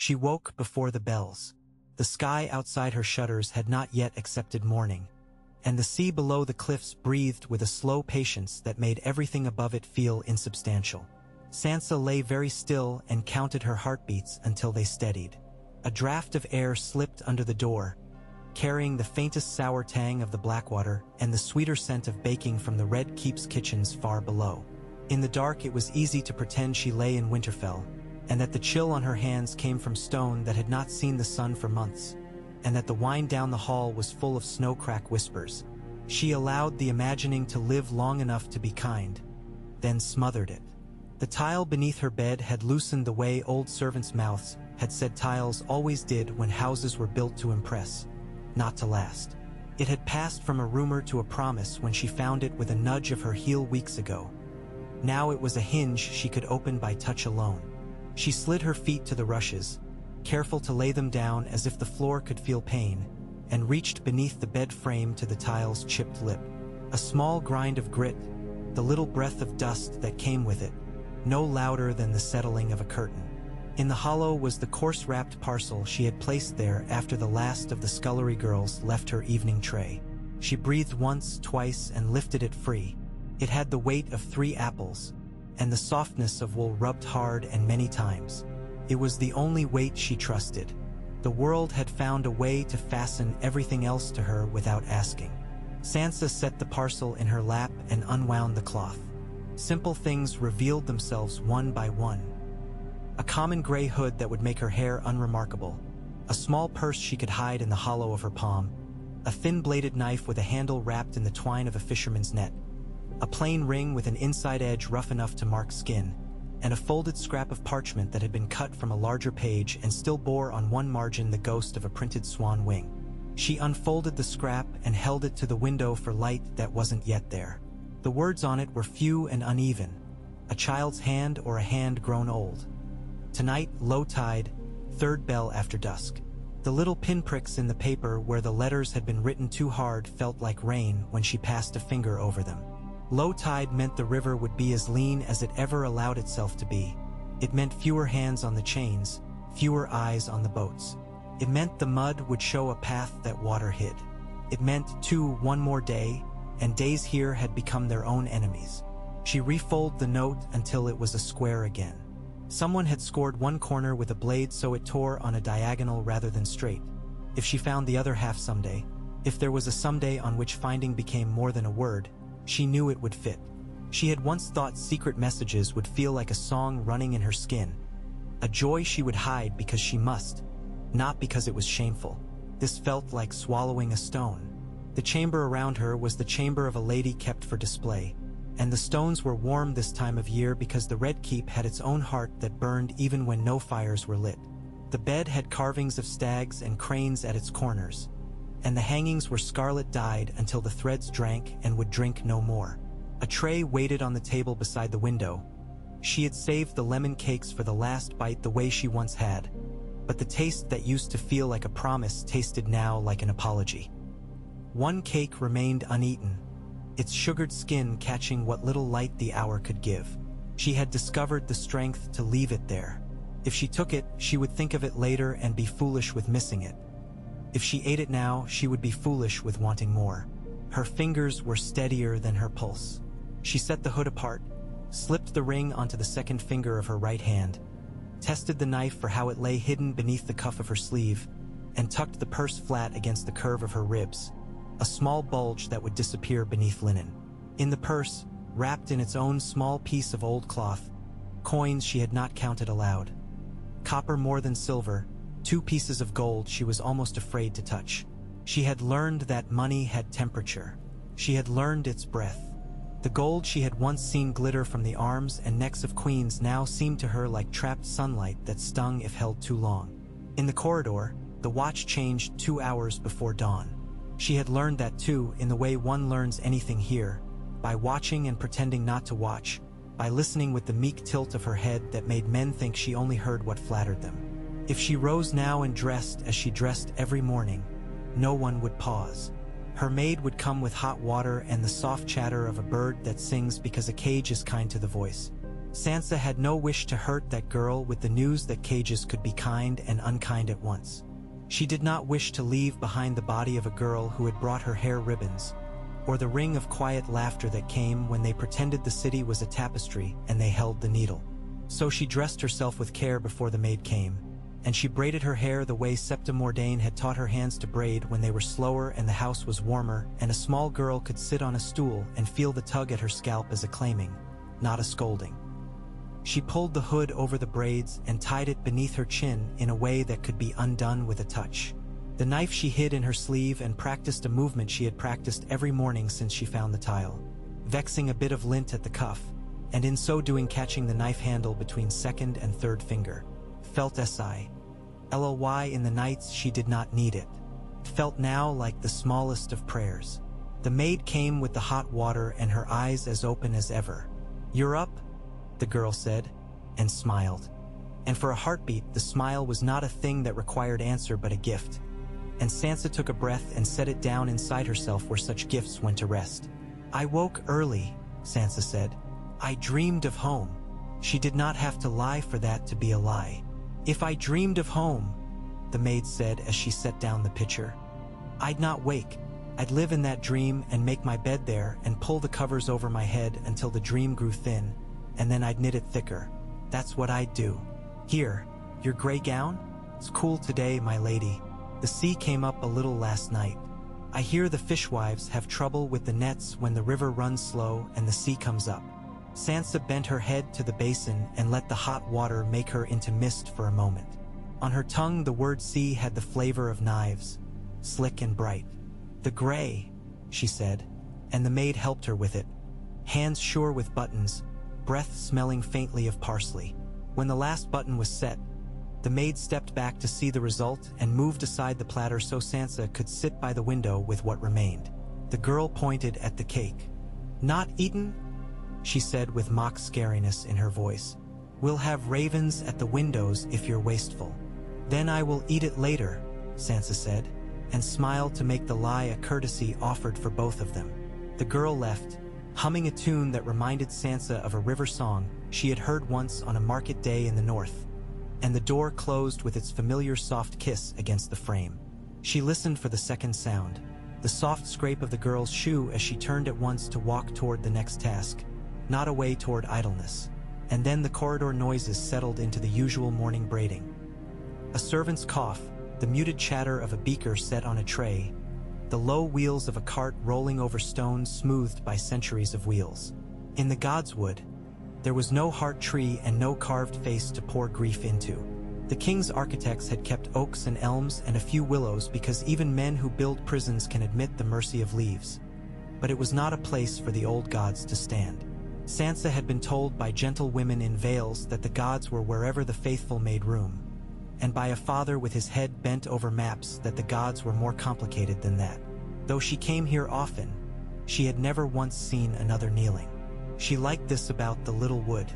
She woke before the bells. The sky outside her shutters had not yet accepted morning, and the sea below the cliffs breathed with a slow patience that made everything above it feel insubstantial. Sansa lay very still and counted her heartbeats until they steadied. A draft of air slipped under the door, carrying the faintest sour tang of the Blackwater and the sweeter scent of baking from the Red Keep's kitchens far below. In the dark, it was easy to pretend she lay in Winterfell, and that the chill on her hands came from stone that had not seen the sun for months, and that the wine down the hall was full of snow-crack whispers. She allowed the imagining to live long enough to be kind, then smothered it. The tile beneath her bed had loosened the way old servants' mouths had said tiles always did when houses were built to impress, not to last. It had passed from a rumor to a promise when she found it with a nudge of her heel weeks ago. Now it was a hinge she could open by touch alone. She slid her feet to the rushes, careful to lay them down as if the floor could feel pain, and reached beneath the bed frame to the tile's chipped lip. A small grind of grit, the little breath of dust that came with it, no louder than the settling of a curtain. In the hollow was the coarse-wrapped parcel she had placed there after the last of the scullery girls left her evening tray. She breathed once, twice, and lifted it free. It had the weight of 3 apples, and the softness of wool rubbed hard and many times. It was the only weight she trusted. The world had found a way to fasten everything else to her without asking. Sansa set the parcel in her lap and unwound the cloth. Simple things revealed themselves one by one. A common gray hood that would make her hair unremarkable, a small purse she could hide in the hollow of her palm, a thin-bladed knife with a handle wrapped in the twine of a fisherman's net, a plain ring with an inside edge rough enough to mark skin, and a folded scrap of parchment that had been cut from a larger page and still bore on one margin the ghost of a printed swan wing. She unfolded the scrap and held it to the window for light that wasn't yet there. The words on it were few and uneven, a child's hand or a hand grown old. Tonight, low tide, 3rd bell after dusk. The little pinpricks in the paper where the letters had been written too hard felt like rain when she passed a finger over them. Low tide meant the river would be as lean as it ever allowed itself to be. It meant fewer hands on the chains, fewer eyes on the boats. It meant the mud would show a path that water hid. It meant, too, one more day, and days here had become their own enemies. She refolded the note until it was a square again. Someone had scored one corner with a blade so it tore on a diagonal rather than straight. If she found the other half someday, if there was a someday on which finding became more than a word, she knew it would fit. She had once thought secret messages would feel like a song running in her skin, a joy she would hide because she must, not because it was shameful. This felt like swallowing a stone. The chamber around her was the chamber of a lady kept for display, and the stones were warm this time of year because the Red Keep had its own heart that burned even when no fires were lit. The bed had carvings of stags and cranes at its corners, and the hangings were scarlet dyed until the threads drank and would drink no more. A tray waited on the table beside the window. She had saved the lemon cakes for the last bite the way she once had, but the taste that used to feel like a promise tasted now like an apology. One cake remained uneaten, its sugared skin catching what little light the hour could give. She had discovered the strength to leave it there. If she took it, she would think of it later and be foolish with missing it. If she ate it now, she would be foolish with wanting more. Her fingers were steadier than her pulse. She set the hood apart, slipped the ring onto the second finger of her right hand, tested the knife for how it lay hidden beneath the cuff of her sleeve, and tucked the purse flat against the curve of her ribs, a small bulge that would disappear beneath linen. In the purse, wrapped in its own small piece of old cloth, coins she had not counted aloud. Copper more than silver, 2 pieces of gold she was almost afraid to touch. She had learned that money had temperature. She had learned its breath. The gold she had once seen glitter from the arms and necks of queens now seemed to her like trapped sunlight that stung if held too long. In the corridor, the watch changed 2 hours before dawn. She had learned that too, in the way one learns anything here, by watching and pretending not to watch, by listening with the meek tilt of her head that made men think she only heard what flattered them. If she rose now and dressed as she dressed every morning, no one would pause. Her maid would come with hot water and the soft chatter of a bird that sings because a cage is kind to the voice. Sansa had no wish to hurt that girl with the news that cages could be kind and unkind at once. She did not wish to leave behind the body of a girl who had brought her hair ribbons, or the ring of quiet laughter that came when they pretended the city was a tapestry and they held the needle. So she dressed herself with care before the maid came, and she braided her hair the way Septa Mordain had taught her hands to braid when they were slower and the house was warmer and a small girl could sit on a stool and feel the tug at her scalp as a claiming, not a scolding. She pulled the hood over the braids and tied it beneath her chin in a way that could be undone with a touch. The knife she hid in her sleeve and practiced a movement she had practiced every morning since she found the tile, vexing a bit of lint at the cuff, and in so doing catching the knife handle between second and third finger. Felt SILLY in the nights she did not need it. Felt now like the smallest of prayers. The maid came with the hot water and her eyes as open as ever. "You're up?" the girl said, and smiled. And for a heartbeat, the smile was not a thing that required answer but a gift. And Sansa took a breath and set it down inside herself where such gifts went to rest. "I woke early," Sansa said. "I dreamed of home." She did not have to lie for that to be a lie. "If I dreamed of home," the maid said as she set down the pitcher, "I'd not wake. I'd live in that dream and make my bed there and pull the covers over my head until the dream grew thin, and then I'd knit it thicker. That's what I'd do. Here, your gray gown? It's cool today, my lady. The sea came up a little last night. I hear the fishwives have trouble with the nets when the river runs slow and the sea comes up." Sansa bent her head to the basin and let the hot water make her into mist for a moment. On her tongue the word sea had the flavor of knives, slick and bright. "The gray," she said, and the maid helped her with it, hands sure with buttons, breath smelling faintly of parsley. When the last button was set, the maid stepped back to see the result and moved aside the platter so Sansa could sit by the window with what remained. The girl pointed at the cake. "Not eaten?" she said with mock scariness in her voice. "We'll have ravens at the windows if you're wasteful." "Then I will eat it later," Sansa said, and smiled to make the lie a courtesy offered for both of them. The girl left, humming a tune that reminded Sansa of a river song she had heard once on a market day in the north, and the door closed with its familiar soft kiss against the frame. She listened for the second sound, the soft scrape of the girl's shoe as she turned at once to walk toward the next task, not away toward idleness, and then the corridor noises settled into the usual morning braiding. A servant's cough, the muted chatter of a beaker set on a tray, the low wheels of a cart rolling over stones smoothed by centuries of wheels. In the godswood, there was no heart tree and no carved face to pour grief into. The king's architects had kept oaks and elms and a few willows because even men who build prisons can admit the mercy of leaves. But it was not a place for the old gods to stand. Sansa had been told by gentle women in veils that the gods were wherever the faithful made room, and by a father with his head bent over maps that the gods were more complicated than that. Though she came here often, she had never once seen another kneeling. She liked this about the little wood.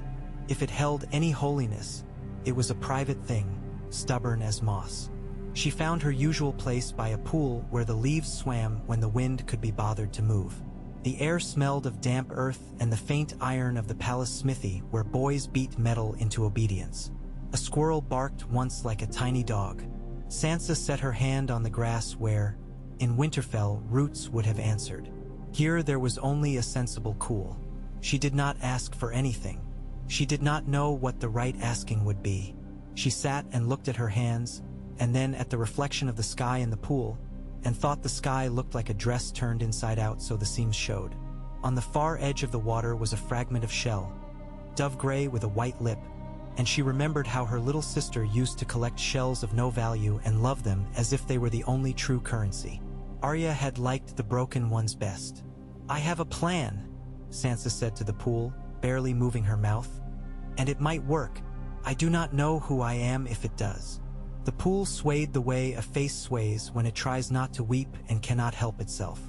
If it held any holiness, it was a private thing, stubborn as moss. She found her usual place by a pool where the leaves swam when the wind could be bothered to move. The air smelled of damp earth and the faint iron of the palace smithy where boys beat metal into obedience. A squirrel barked once like a tiny dog. Sansa set her hand on the grass where, in Winterfell, roots would have answered. Here there was only a sensible cool. She did not ask for anything. She did not know what the right asking would be. She sat and looked at her hands, and then at the reflection of the sky in the pool, and thought the sky looked like a dress turned inside out so the seams showed. On the far edge of the water was a fragment of shell, dove gray with a white lip, and she remembered how her little sister used to collect shells of no value and love them as if they were the only true currency. Arya had liked the broken ones best. "I have a plan," Sansa said to the pool, barely moving her mouth. "And it might work. I do not know who I am if it does." The pool swayed the way a face sways when it tries not to weep and cannot help itself.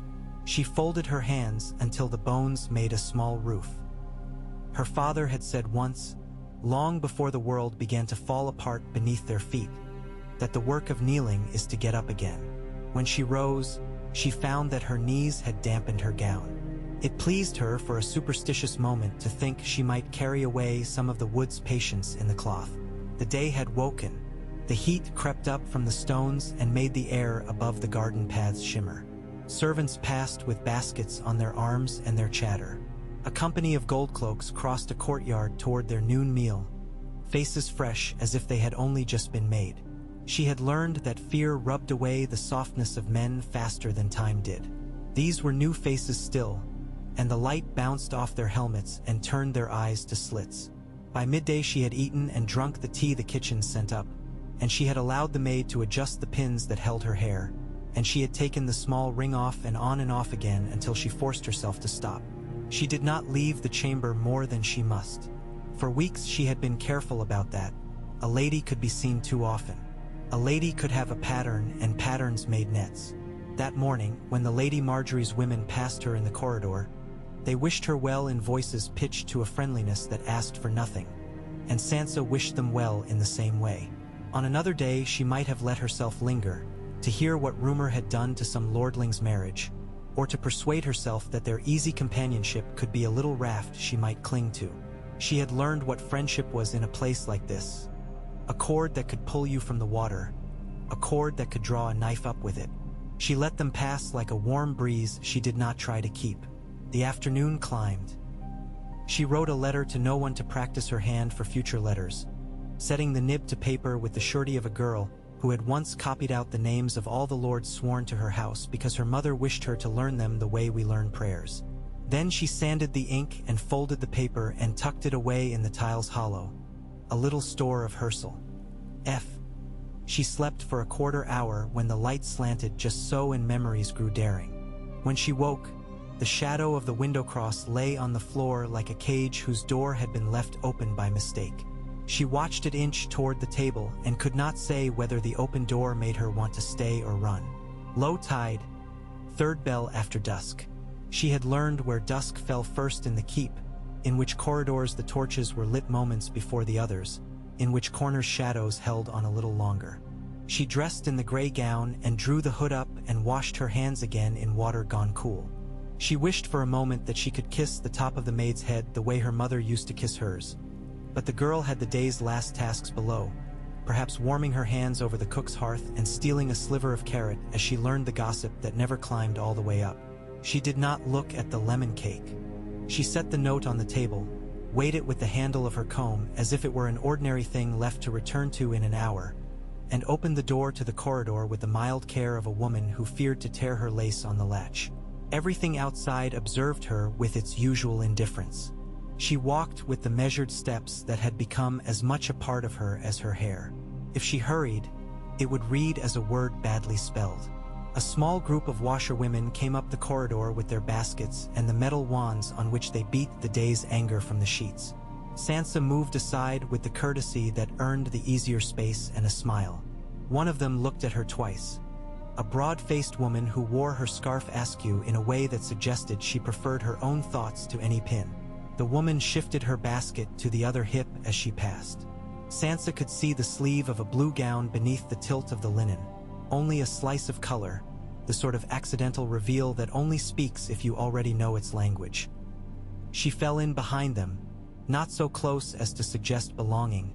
She folded her hands until the bones made a small roof. Her father had said once, long before the world began to fall apart beneath their feet, that the work of kneeling is to get up again. When she rose, she found that her knees had dampened her gown. It pleased her for a superstitious moment to think she might carry away some of the wood's patience in the cloth. The day had woken. The heat crept up from the stones and made the air above the garden paths shimmer. Servants passed with baskets on their arms and their chatter. A company of goldcloaks crossed a courtyard toward their noon meal, faces fresh as if they had only just been made. She had learned that fear rubbed away the softness of men faster than time did. These were new faces still, and the light bounced off their helmets and turned their eyes to slits. By midday she had eaten and drunk the tea the kitchen sent up, and she had allowed the maid to adjust the pins that held her hair, and she had taken the small ring off and on again until she forced herself to stop. She did not leave the chamber more than she must. For weeks she had been careful about that. A lady could be seen too often. A lady could have a pattern, and patterns made nets. That morning, when the Lady Marjorie's women passed her in the corridor, they wished her well in voices pitched to a friendliness that asked for nothing, and Sansa wished them well in the same way. On another day she might have let herself linger, to hear what rumor had done to some lordling's marriage, or to persuade herself that their easy companionship could be a little raft she might cling to. She had learned what friendship was in a place like this. A cord that could pull you from the water, a cord that could draw a knife up with it. She let them pass like a warm breeze she did not try to keep. The afternoon climbed. She wrote a letter to no one to practice her hand for future letters, setting the nib to paper with the surety of a girl who had once copied out the names of all the lords sworn to her house because her mother wished her to learn them the way we learn prayers. Then she sanded the ink and folded the paper and tucked it away in the tile's hollow, a little store of Hersal. She slept for a quarter hour when the light slanted just so and memories grew daring. When she woke, the shadow of the window cross lay on the floor like a cage whose door had been left open by mistake. She watched it inch toward the table and could not say whether the open door made her want to stay or run. Low tide, third bell after dusk. She had learned where dusk fell first in the keep, in which corridors the torches were lit moments before the others, in which corners shadows held on a little longer. She dressed in the gray gown and drew the hood up and washed her hands again in water gone cool. She wished for a moment that she could kiss the top of the maid's head the way her mother used to kiss hers. But the girl had the day's last tasks below, perhaps warming her hands over the cook's hearth and stealing a sliver of carrot as she learned the gossip that never climbed all the way up. She did not look at the lemon cake. She set the note on the table, weighed it with the handle of her comb as if it were an ordinary thing left to return to in an hour, and opened the door to the corridor with the mild care of a woman who feared to tear her lace on the latch. Everything outside observed her with its usual indifference. She walked with the measured steps that had become as much a part of her as her hair. If she hurried, it would read as a word badly spelled. A small group of washerwomen came up the corridor with their baskets and the metal wands on which they beat the day's anger from the sheets. Sansa moved aside with the courtesy that earned the easier space and a smile. One of them looked at her twice. A broad-faced woman who wore her scarf askew in a way that suggested she preferred her own thoughts to any pin. The woman shifted her basket to the other hip as she passed. Sansa could see the sleeve of a blue gown beneath the tilt of the linen. Only a slice of color, the sort of accidental reveal that only speaks if you already know its language. She fell in behind them, not so close as to suggest belonging,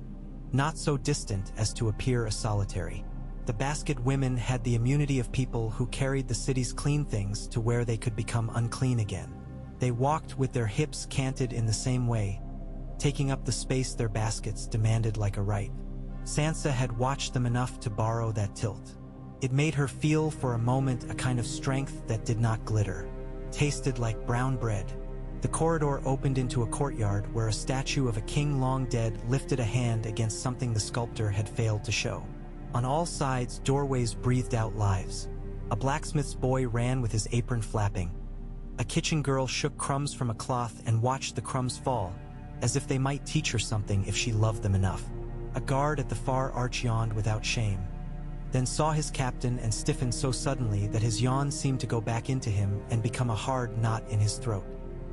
not so distant as to appear a solitary. The basket women had the immunity of people who carried the city's clean things to where they could become unclean again. They walked with their hips canted in the same way, taking up the space their baskets demanded like a right. Sansa had watched them enough to borrow that tilt. It made her feel for a moment a kind of strength that did not glitter, tasted like brown bread. The corridor opened into a courtyard where a statue of a king long dead lifted a hand against something the sculptor had failed to show. On all sides, doorways breathed out lives. A blacksmith's boy ran with his apron flapping. A kitchen girl shook crumbs from a cloth and watched the crumbs fall, as if they might teach her something if she loved them enough. A guard at the far arch yawned without shame, then saw his captain and stiffened so suddenly that his yawn seemed to go back into him and become a hard knot in his throat.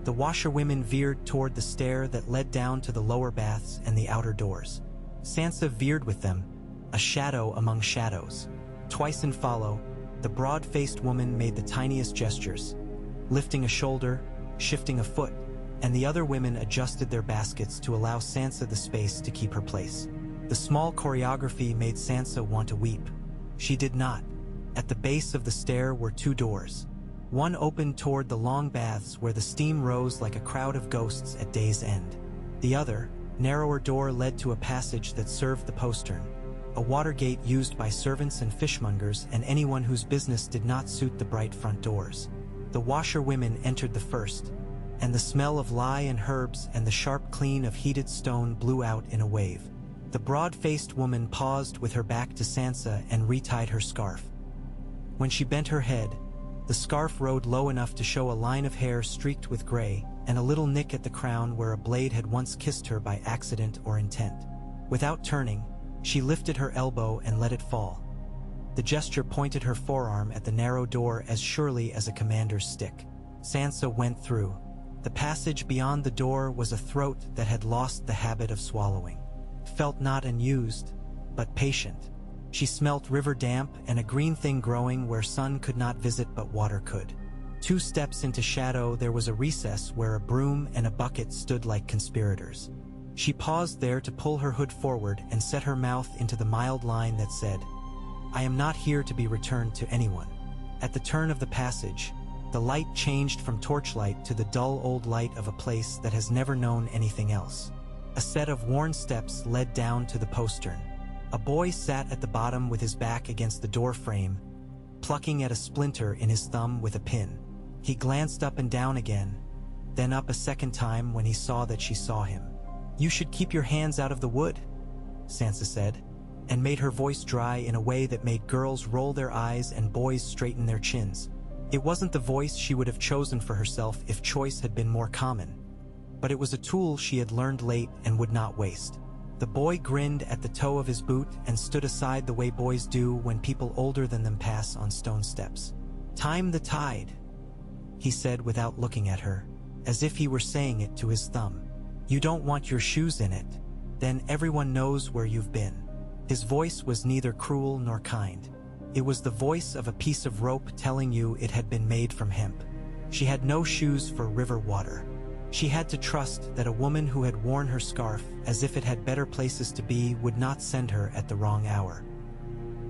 The washerwomen veered toward the stair that led down to the lower baths and the outer doors. Sansa veered with them, a shadow among shadows. Twice in follow, the broad-faced woman made the tiniest gestures, lifting a shoulder, shifting a foot, and the other women adjusted their baskets to allow Sansa the space to keep her place. The small choreography made Sansa want to weep. She did not. At the base of the stair were two doors. One opened toward the long baths where the steam rose like a crowd of ghosts at day's end. The other, narrower door led to a passage that served the postern, a water gate used by servants and fishmongers and anyone whose business did not suit the bright front doors. The washerwomen entered the first, and the smell of lye and herbs and the sharp clean of heated stone blew out in a wave. The broad-faced woman paused with her back to Sansa and retied her scarf. When she bent her head, the scarf rode low enough to show a line of hair streaked with gray and a little nick at the crown where a blade had once kissed her by accident or intent. Without turning, she lifted her elbow and let it fall. The gesture pointed her forearm at the narrow door as surely as a commander's stick. Sansa went through. The passage beyond the door was a throat that had lost the habit of swallowing. Felt not unused, but patient. She smelt river damp and a green thing growing where sun could not visit but water could. 2 steps into shadow there was a recess where a broom and a bucket stood like conspirators. She paused there to pull her hood forward and set her mouth into the mild line that said, "I am not here to be returned to anyone." At the turn of the passage, the light changed from torchlight to the dull old light of a place that has never known anything else. A set of worn steps led down to the postern. A boy sat at the bottom with his back against the door frame, plucking at a splinter in his thumb with a pin. He glanced up and down again, then up a second time when he saw that she saw him. "You should keep your hands out of the wood," Sansa said, and made her voice dry in a way that made girls roll their eyes and boys straighten their chins. It wasn't the voice she would have chosen for herself if choice had been more common, but it was a tool she had learned late and would not waste. The boy grinned at the toe of his boot and stood aside the way boys do when people older than them pass on stone steps. "Time the tide," he said without looking at her, as if he were saying it to his thumb. "You don't want your shoes in it. Then everyone knows where you've been." His voice was neither cruel nor kind. It was the voice of a piece of rope telling you it had been made from hemp. She had no shoes for river water. She had to trust that a woman who had worn her scarf as if it had better places to be would not send her at the wrong hour.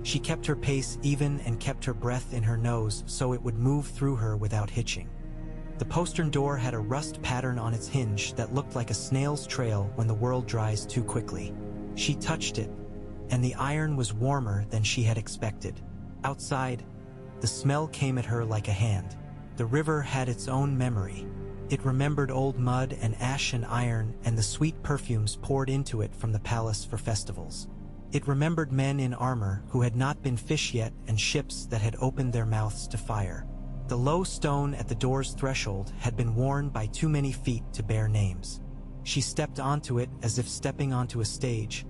She kept her pace even and kept her breath in her nose so it would move through her without hitching. The postern door had a rust pattern on its hinge that looked like a snail's trail when the world dries too quickly. She touched it, and the iron was warmer than she had expected. Outside, the smell came at her like a hand. The river had its own memory. It remembered old mud and ash and iron and the sweet perfumes poured into it from the palace for festivals. It remembered men in armor who had not been fish yet and ships that had opened their mouths to fire. The low stone at the door's threshold had been worn by too many feet to bear names. She stepped onto it as if stepping onto a stage,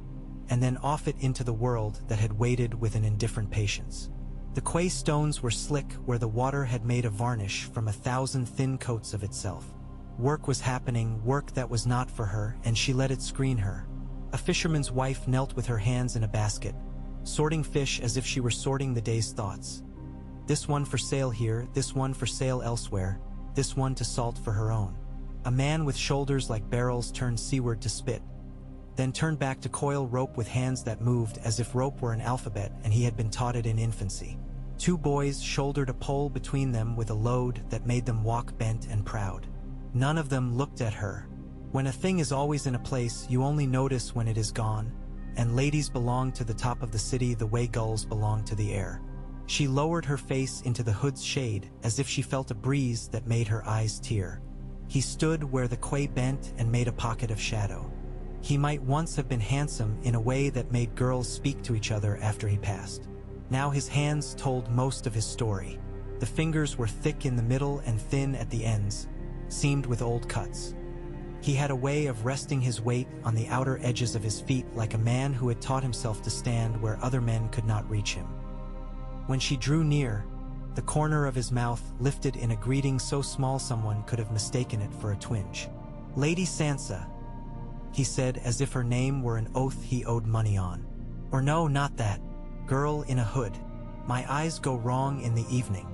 and then off it into the world that had waited with an indifferent patience. The quay stones were slick where the water had made a varnish from 1,000 thin coats of itself. Work was happening, work that was not for her, and she let it screen her. A fisherman's wife knelt with her hands in a basket, sorting fish as if she were sorting the day's thoughts. This one for sale here, this one for sale elsewhere, this one to salt for her own. A man with shoulders like barrels turned seaward to spit, then turned back to coil rope with hands that moved as if rope were an alphabet and he had been taught it in infancy. 2 boys shouldered a pole between them with a load that made them walk bent and proud. None of them looked at her. When a thing is always in a place, you only notice when it is gone, and ladies belong to the top of the city the way gulls belong to the air. She lowered her face into the hood's shade as if she felt a breeze that made her eyes tear. He stood where the quay bent and made a pocket of shadow. He might once have been handsome in a way that made girls speak to each other after he passed. Now his hands told most of his story. The fingers were thick in the middle and thin at the ends, seamed with old cuts. He had a way of resting his weight on the outer edges of his feet like a man who had taught himself to stand where other men could not reach him. When she drew near, the corner of his mouth lifted in a greeting so small someone could have mistaken it for a twinge. "Lady Sansa," he said as if her name were an oath he owed money on. "Or no, not that. Girl in a hood. My eyes go wrong in the evening."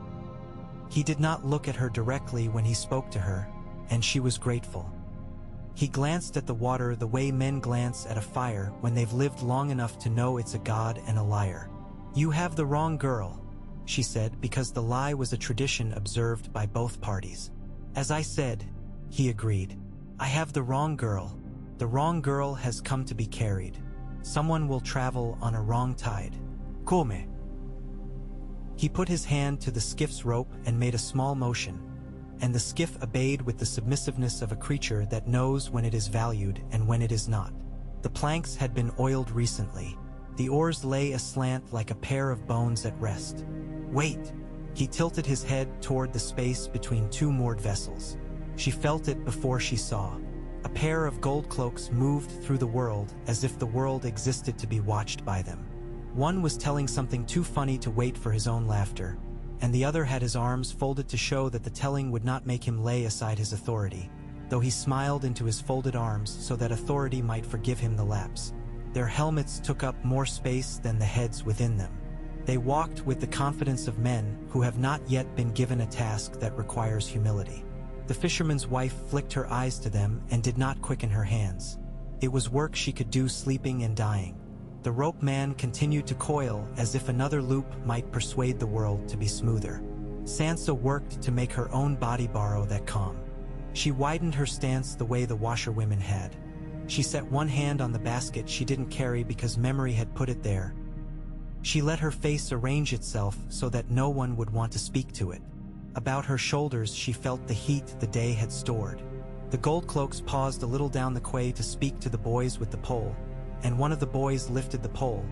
He did not look at her directly when he spoke to her, and she was grateful. He glanced at the water the way men glance at a fire when they've lived long enough to know it's a god and a liar. "You have the wrong girl," she said, because the lie was a tradition observed by both parties. "As I said," he agreed. "I have the wrong girl. The wrong girl has come to be carried. Someone will travel on a wrong tide. Come." He put his hand to the skiff's rope and made a small motion, and the skiff obeyed with the submissiveness of a creature that knows when it is valued and when it is not. The planks had been oiled recently. The oars lay aslant like a pair of bones at rest. "Wait!" He tilted his head toward the space between two moored vessels. She felt it before she saw. A pair of gold cloaks moved through the world as if the world existed to be watched by them. One was telling something too funny to wait for his own laughter, and the other had his arms folded to show that the telling would not make him lay aside his authority, though he smiled into his folded arms so that authority might forgive him the lapse. Their helmets took up more space than the heads within them. They walked with the confidence of men who have not yet been given a task that requires humility. The fisherman's wife flicked her eyes to them and did not quicken her hands. It was work she could do sleeping and dying. The rope man continued to coil as if another loop might persuade the world to be smoother. Sansa worked to make her own body borrow that calm. She widened her stance the way the washerwomen had. She set one hand on the basket she didn't carry because memory had put it there. She let her face arrange itself so that no one would want to speak to it. About her shoulders she felt the heat the day had stored. The gold cloaks paused a little down the quay to speak to the boys with the pole, and one of the boys lifted the pole,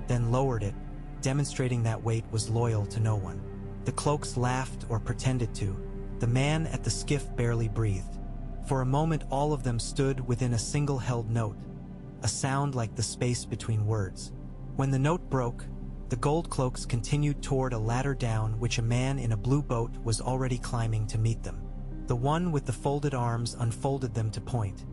then lowered it, demonstrating that weight was loyal to no one. The cloaks laughed or pretended to. The man at the skiff barely breathed. For a moment all of them stood within a single held note, a sound like the space between words. When the note broke, the gold cloaks continued toward a ladder down which a man in a blue boat was already climbing to meet them. The one with the folded arms unfolded them to point,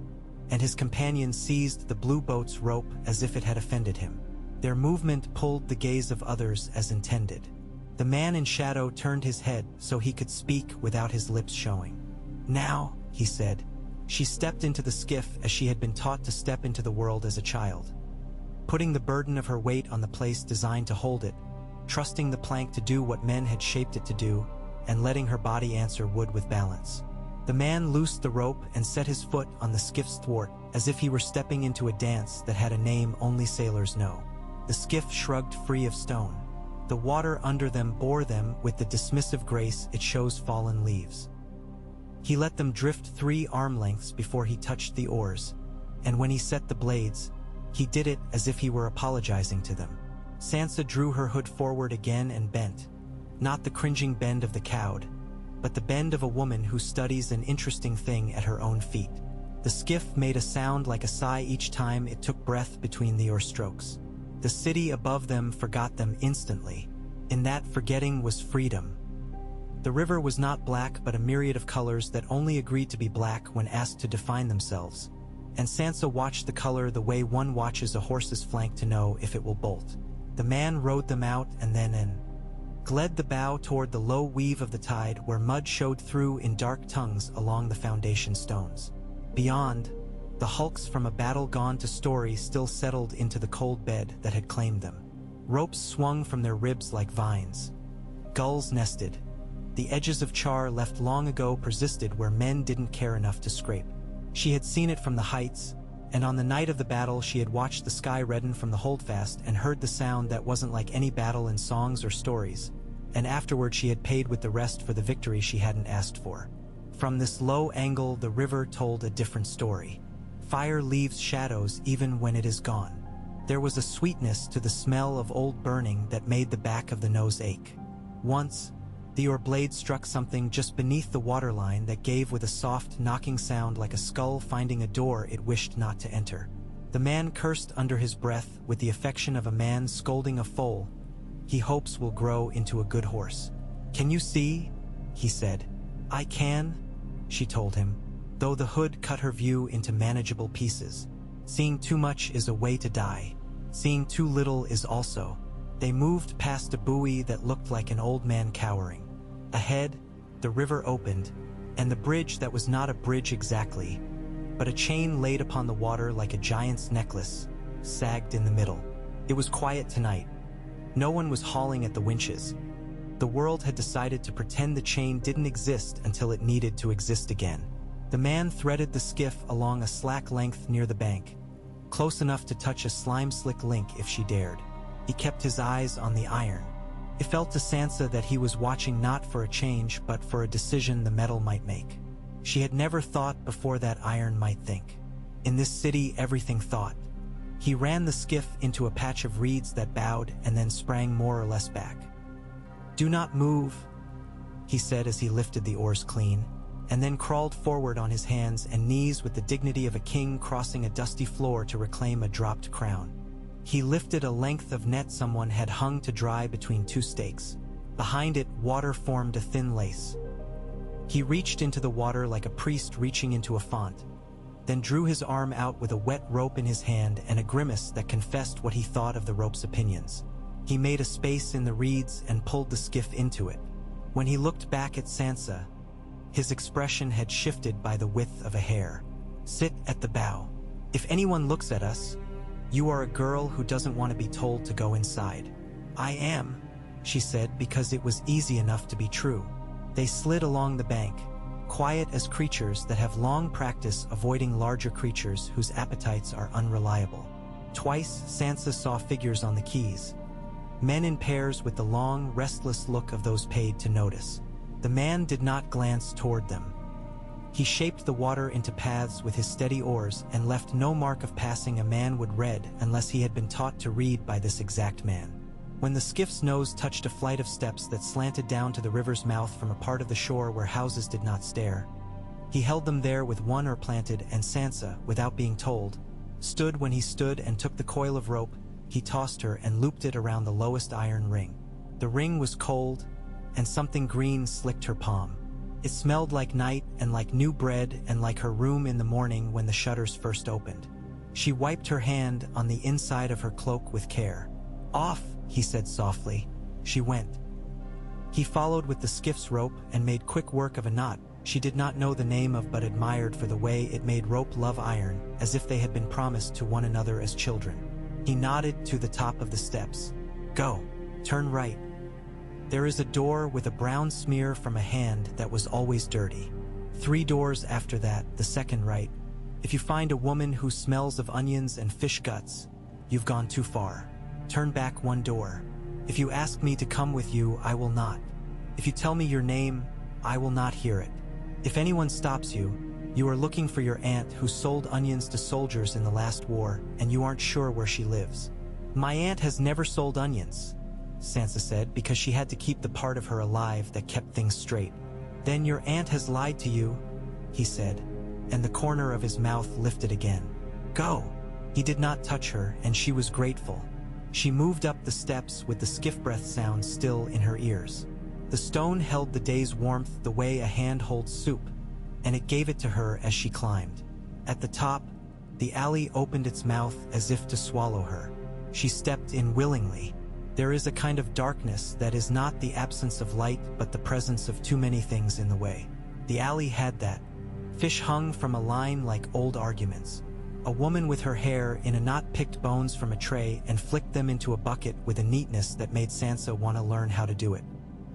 and his companion seized the blue boat's rope as if it had offended him. Their movement pulled the gaze of others as intended. The man in shadow turned his head so he could speak without his lips showing. "Now," he said. She stepped into the skiff as she had been taught to step into the world as a child, putting the burden of her weight on the place designed to hold it, trusting the plank to do what men had shaped it to do, and letting her body answer wood with balance. The man loosed the rope and set his foot on the skiff's thwart as if he were stepping into a dance that had a name only sailors know. The skiff shrugged free of stone. The water under them bore them with the dismissive grace it shows fallen leaves. He let them drift 3 arm lengths before he touched the oars, and when he set the blades, he did it as if he were apologizing to them. Sansa drew her hood forward again and bent, not the cringing bend of the cowed, but the bend of a woman who studies an interesting thing at her own feet. The skiff made a sound like a sigh each time it took breath between the oar strokes. The city above them forgot them instantly. In that forgetting was freedom. The river was not black but a myriad of colors that only agreed to be black when asked to define themselves, and Sansa watched the color the way one watches a horse's flank to know if it will bolt. The man rode them out and then gled the bow toward the low weave of the tide where mud showed through in dark tongues along the foundation stones. Beyond, the hulks from a battle gone to story still settled into the cold bed that had claimed them. Ropes swung from their ribs like vines. Gulls nested. The edges of char left long ago persisted where men didn't care enough to scrape. She had seen it from the heights, and on the night of the battle she had watched the sky redden from the holdfast and heard the sound that wasn't like any battle in songs or stories, and afterward she had paid with the rest for the victory she hadn't asked for. From this low angle the river told a different story. Fire leaves shadows even when it is gone. There was a sweetness to the smell of old burning that made the back of the nose ache. Once, the oar blade struck something just beneath the waterline that gave with a soft knocking sound like a skull finding a door it wished not to enter. The man cursed under his breath with the affection of a man scolding a foal he hopes will grow into a good horse. "Can you see?" he said. "I can," she told him, though the hood cut her view into manageable pieces. Seeing too much is a way to die. Seeing too little is also. They moved past a buoy that looked like an old man cowering. Ahead, the river opened, and the bridge that was not a bridge exactly, but a chain laid upon the water like a giant's necklace, sagged in the middle. It was quiet tonight. No one was hauling at the winches. The world had decided to pretend the chain didn't exist until it needed to exist again. The man threaded the skiff along a slack length near the bank, close enough to touch a slime-slick link if she dared. He kept his eyes on the iron. It felt to Sansa that he was watching not for a change but for a decision the metal might make. She had never thought before that iron might think. In this city, everything thought. He ran the skiff into a patch of reeds that bowed and then sprang more or less back. "Do not move," he said as he lifted the oars clean, and then crawled forward on his hands and knees with the dignity of a king crossing a dusty floor to reclaim a dropped crown. He lifted a length of net someone had hung to dry between two stakes. Behind it, water formed a thin lace. He reached into the water like a priest reaching into a font, then drew his arm out with a wet rope in his hand and a grimace that confessed what he thought of the rope's opinions. He made a space in the reeds and pulled the skiff into it. When he looked back at Sansa, his expression had shifted by the width of a hair. "Sit at the bow. If anyone looks at us, you are a girl who doesn't want to be told to go inside." "I am," she said, because it was easy enough to be true. They slid along the bank, quiet as creatures that have long practice avoiding larger creatures whose appetites are unreliable. Twice, Sansa saw figures on the quays, men in pairs with the long, restless look of those paid to notice. The man did not glance toward them. He shaped the water into paths with his steady oars and left no mark of passing a man would read unless he had been taught to read by this exact man. When the skiff's nose touched a flight of steps that slanted down to the river's mouth from a part of the shore where houses did not stare, he held them there with one oar planted, and Sansa, without being told, stood when he stood and took the coil of rope. He tossed her and looped it around the lowest iron ring. The ring was cold, and something green slicked her palm. It smelled like night and like new bread and like her room in the morning when the shutters first opened. She wiped her hand on the inside of her cloak with care. "Off," he said softly. She went. He followed with the skiff's rope and made quick work of a knot she did not know the name of but admired for the way it made rope love iron, as if they had been promised to one another as children. He nodded to the top of the steps. "Go. Turn right. There is a door with a brown smear from a hand that was always dirty. 3 doors after that, the second right. If you find a woman who smells of onions and fish guts, you've gone too far. Turn back 1 door. If you ask me to come with you, I will not. If you tell me your name, I will not hear it. If anyone stops you, you are looking for your aunt who sold onions to soldiers in the last war, and you aren't sure where she lives." "My aunt has never sold onions," Sansa said, because she had to keep the part of her alive that kept things straight. "Then your aunt has lied to you," he said, and the corner of his mouth lifted again. "Go." He did not touch her, and she was grateful. She moved up the steps with the skiff breath sound still in her ears. The stone held the day's warmth the way a hand holds soup, and it gave it to her as she climbed. At the top, the alley opened its mouth as if to swallow her. She stepped in willingly. There is a kind of darkness that is not the absence of light but the presence of too many things in the way. The alley had that. Fish hung from a line like old arguments. A woman with her hair in a knot picked bones from a tray and flicked them into a bucket with a neatness that made Sansa want to learn how to do it.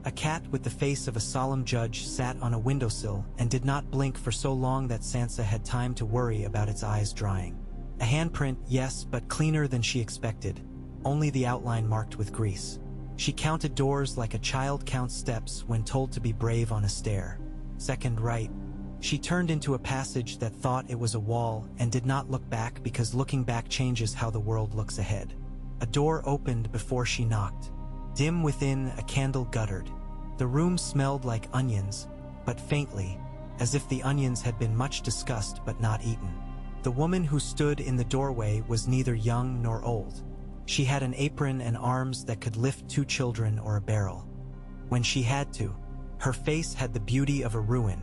A cat with the face of a solemn judge sat on a windowsill and did not blink for so long that Sansa had time to worry about its eyes drying. A handprint, yes, but cleaner than she expected, only the outline marked with grease. She counted doors like a child counts steps when told to be brave on a stair. Second right. She turned into a passage that thought it was a wall and did not look back because looking back changes how the world looks ahead. A door opened before she knocked. Dim within, a candle guttered. The room smelled like onions, but faintly, as if the onions had been much discussed but not eaten. The woman who stood in the doorway was neither young nor old. She had an apron and arms that could lift 2 children or a barrel. When she had to, her face had the beauty of a ruin.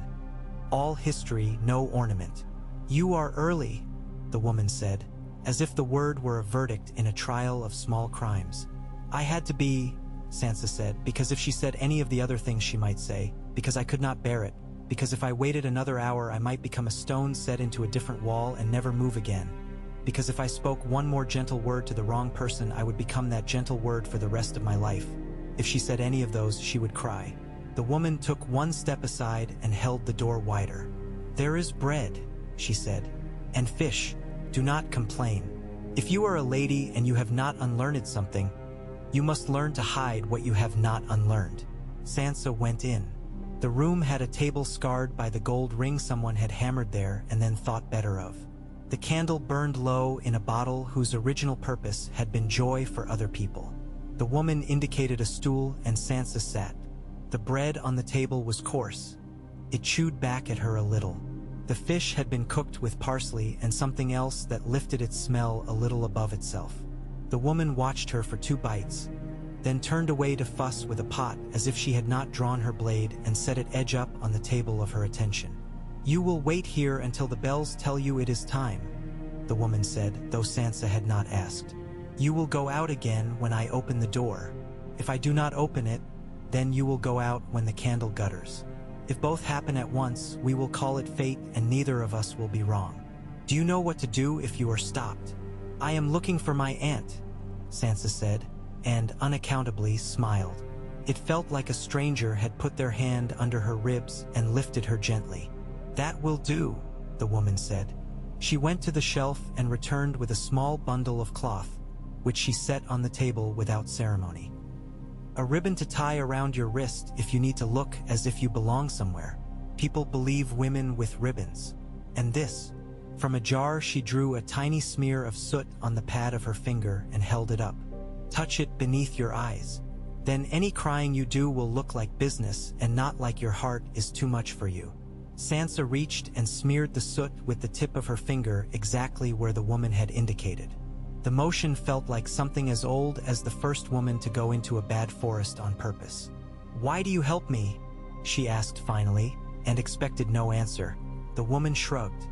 All history, no ornament. "You are early," the woman said, as if the word were a verdict in a trial of small crimes. "I had to be," Sansa said, because if she said any of the other things she might say, because I could not bear it, Because if I waited another hour, I might become a stone set into a different wall and never move again. Because if I spoke one more gentle word to the wrong person, I would become that gentle word for the rest of my life. If she said any of those, she would cry. The woman took one step aside and held the door wider. "There is bread," she said, "and fish. Do not complain. If you are a lady and you have not unlearned something, you must learn to hide what you have not unlearned." Sansa went in. The room had a table scarred by the gold ring someone had hammered there and then thought better of. The candle burned low in a bottle whose original purpose had been joy for other people. The woman indicated a stool and Sansa sat. The bread on the table was coarse. It chewed back at her a little. The fish had been cooked with parsley and something else that lifted its smell a little above itself. The woman watched her for 2 bites, then turned away to fuss with a pot as if she had not drawn her blade and set it edge up on the table of her attention. "You will wait here until the bells tell you it is time," the woman said, though Sansa had not asked. "You will go out again when I open the door. If I do not open it, then you will go out when the candle gutters. If both happen at once, we will call it fate and neither of us will be wrong. Do you know what to do if you are stopped?" "I am looking for my aunt," Sansa said, and unaccountably smiled. It felt like a stranger had put their hand under her ribs and lifted her gently. "That will do," the woman said. She went to the shelf and returned with a small bundle of cloth, which she set on the table without ceremony. "A ribbon to tie around your wrist if you need to look as if you belong somewhere. People believe women with ribbons. And this." From a jar she drew a tiny smear of soot on the pad of her finger and held it up. "Touch it beneath your eyes. Then any crying you do will look like business and not like your heart is too much for you." Sansa reached and smeared the soot with the tip of her finger exactly where the woman had indicated. The motion felt like something as old as the first woman to go into a bad forest on purpose. "Why do you help me?" she asked finally, and expected no answer. The woman shrugged.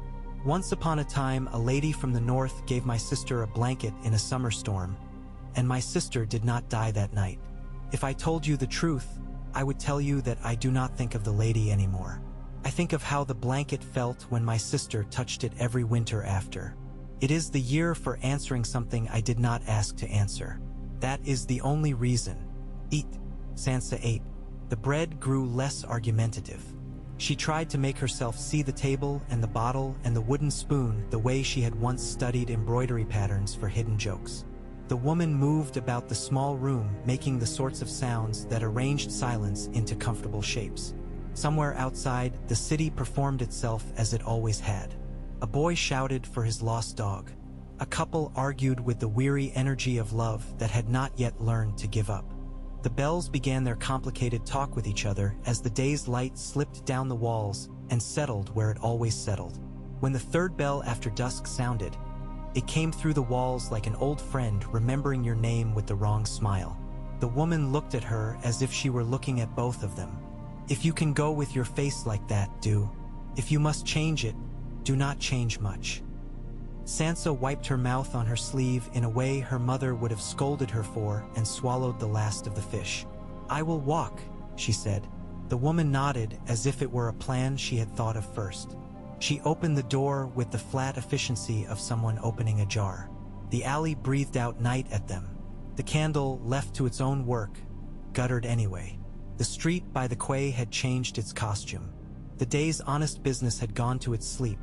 "Once upon a time, a lady from the north gave my sister a blanket in a summer storm, and my sister did not die that night. If I told you the truth, I would tell you that I do not think of the lady anymore. I think of how the blanket felt when my sister touched it every winter after. It is the year for answering something I did not ask to answer. That is the only reason." "Eat." Sansa ate. The bread grew less argumentative. She tried to make herself see the table and the bottle and the wooden spoon the way she had once studied embroidery patterns for hidden jokes. The woman moved about the small room, making the sorts of sounds that arranged silence into comfortable shapes. Somewhere outside, the city performed itself as it always had. A boy shouted for his lost dog. A couple argued with the weary energy of love that had not yet learned to give up. The bells began their complicated talk with each other as the day's light slipped down the walls and settled where it always settled. When the 3rd bell after dusk sounded, it came through the walls like an old friend remembering your name with the wrong smile. The woman looked at her as if she were looking at both of them. "If you can go with your face like that, do. If you must change it, do not change much." Sansa wiped her mouth on her sleeve in a way her mother would have scolded her for and swallowed the last of the fish. "I will walk," she said. The woman nodded as if it were a plan she had thought of first. She opened the door with the flat efficiency of someone opening a jar. The alley breathed out night at them. The candle, left to its own work, guttered anyway. The street by the quay had changed its costume. The day's honest business had gone to its sleep.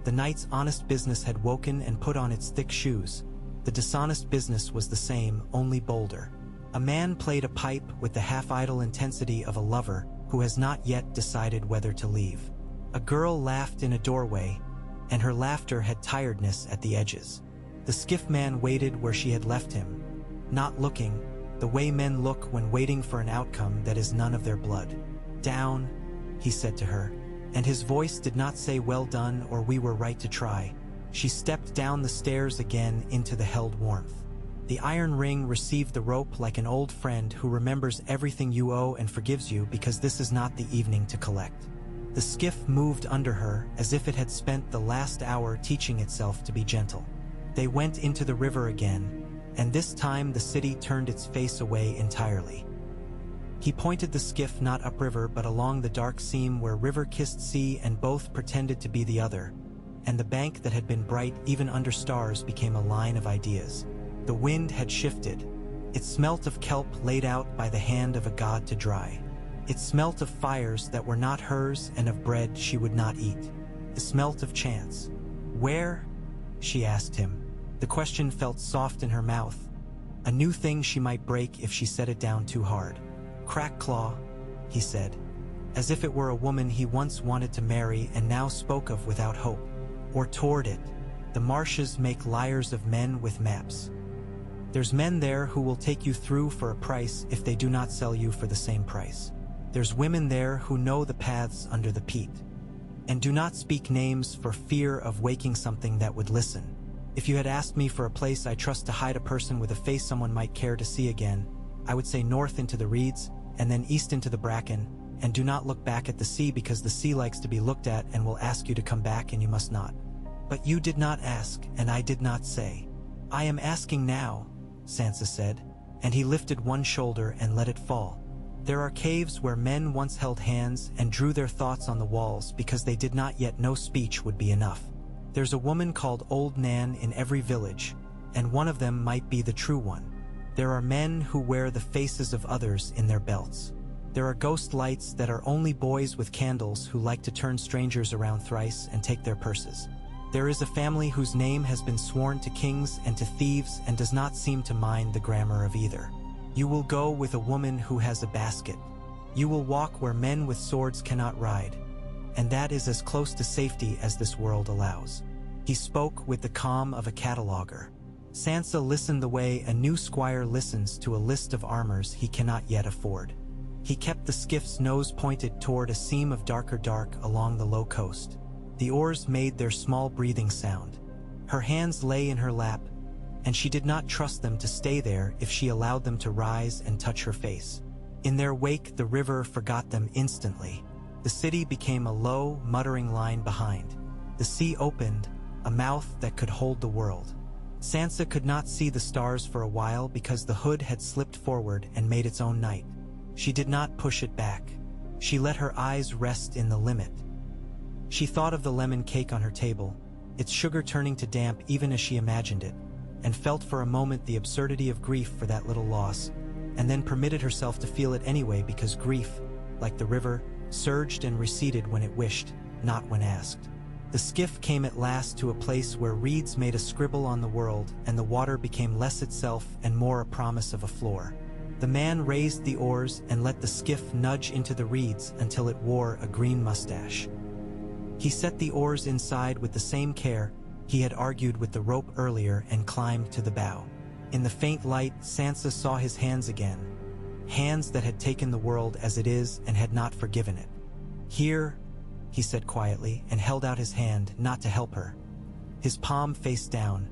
The night's honest business had woken and put on its thick shoes. The dishonest business was the same, only bolder. A man played a pipe with the half-idle intensity of a lover who has not yet decided whether to leave. A girl laughed in a doorway, and her laughter had tiredness at the edges. The skiff man waited where she had left him, not looking, the way men look when waiting for an outcome that is none of their blood. "Down," he said to her, and his voice did not say "well done" or "we were right to try." She stepped down the stairs again into the held warmth. The iron ring received the rope like an old friend who remembers everything you owe and forgives you because this is not the evening to collect. The skiff moved under her as if it had spent the last hour teaching itself to be gentle. They went into the river again, and this time the city turned its face away entirely. He pointed the skiff not upriver but along the dark seam where river kissed sea, and both pretended to be the other, and the bank that had been bright even under stars became a line of ideas. The wind had shifted. It smelt of kelp laid out by the hand of a god to dry. It smelt of fires that were not hers and of bread she would not eat. It smelt of chance. Where? She asked him. The question felt soft in her mouth, a new thing she might break if she set it down too hard. Crack claw, he said, as if it were a woman he once wanted to marry and now spoke of without hope. Or toward it. The marshes make liars of men with maps. There's men there who will take you through for a price if they do not sell you for the same price. There's women there who know the paths under the peat, and do not speak names for fear of waking something that would listen. If you had asked me for a place I trust to hide a person with a face someone might care to see again, I would say north into the reeds, and then east into the bracken, and do not look back at the sea because the sea likes to be looked at and will ask you to come back and you must not. But you did not ask, and I did not say. I am asking now, Sansa said, and he lifted one shoulder and let it fall. There are caves where men once held hands and drew their thoughts on the walls because they did not yet know speech would be enough. There's a woman called Old Nan in every village, and one of them might be the true one. There are men who wear the faces of others in their belts. There are ghost lights that are only boys with candles who like to turn strangers around thrice and take their purses. There is a family whose name has been sworn to kings and to thieves and does not seem to mind the grammar of either. You will go with a woman who has a basket. You will walk where men with swords cannot ride, and that is as close to safety as this world allows. He spoke with the calm of a cataloger. Sansa listened the way a new squire listens to a list of armors he cannot yet afford. He kept the skiff's nose pointed toward a seam of darker dark along the low coast. The oars made their small breathing sound. Her hands lay in her lap, and she did not trust them to stay there if she allowed them to rise and touch her face. In their wake, the river forgot them instantly. The city became a low, muttering line behind. The sea opened, a mouth that could hold the world. Sansa could not see the stars for a while because the hood had slipped forward and made its own night. She did not push it back. She let her eyes rest in the limit. She thought of the lemon cake on her table, its sugar turning to damp even as she imagined it, and felt for a moment the absurdity of grief for that little loss, and then permitted herself to feel it anyway because grief, like the river, surged and receded when it wished, not when asked. The skiff came at last to a place where reeds made a scribble on the world and the water became less itself and more a promise of a floor. The man raised the oars and let the skiff nudge into the reeds until it wore a green mustache. He set the oars inside with the same care he had argued with the rope earlier and climbed to the bow. In the faint light, Sansa saw his hands again, hands that had taken the world as it is and had not forgiven it. Here, he said quietly, and held out his hand, not to help her. His palm faced down,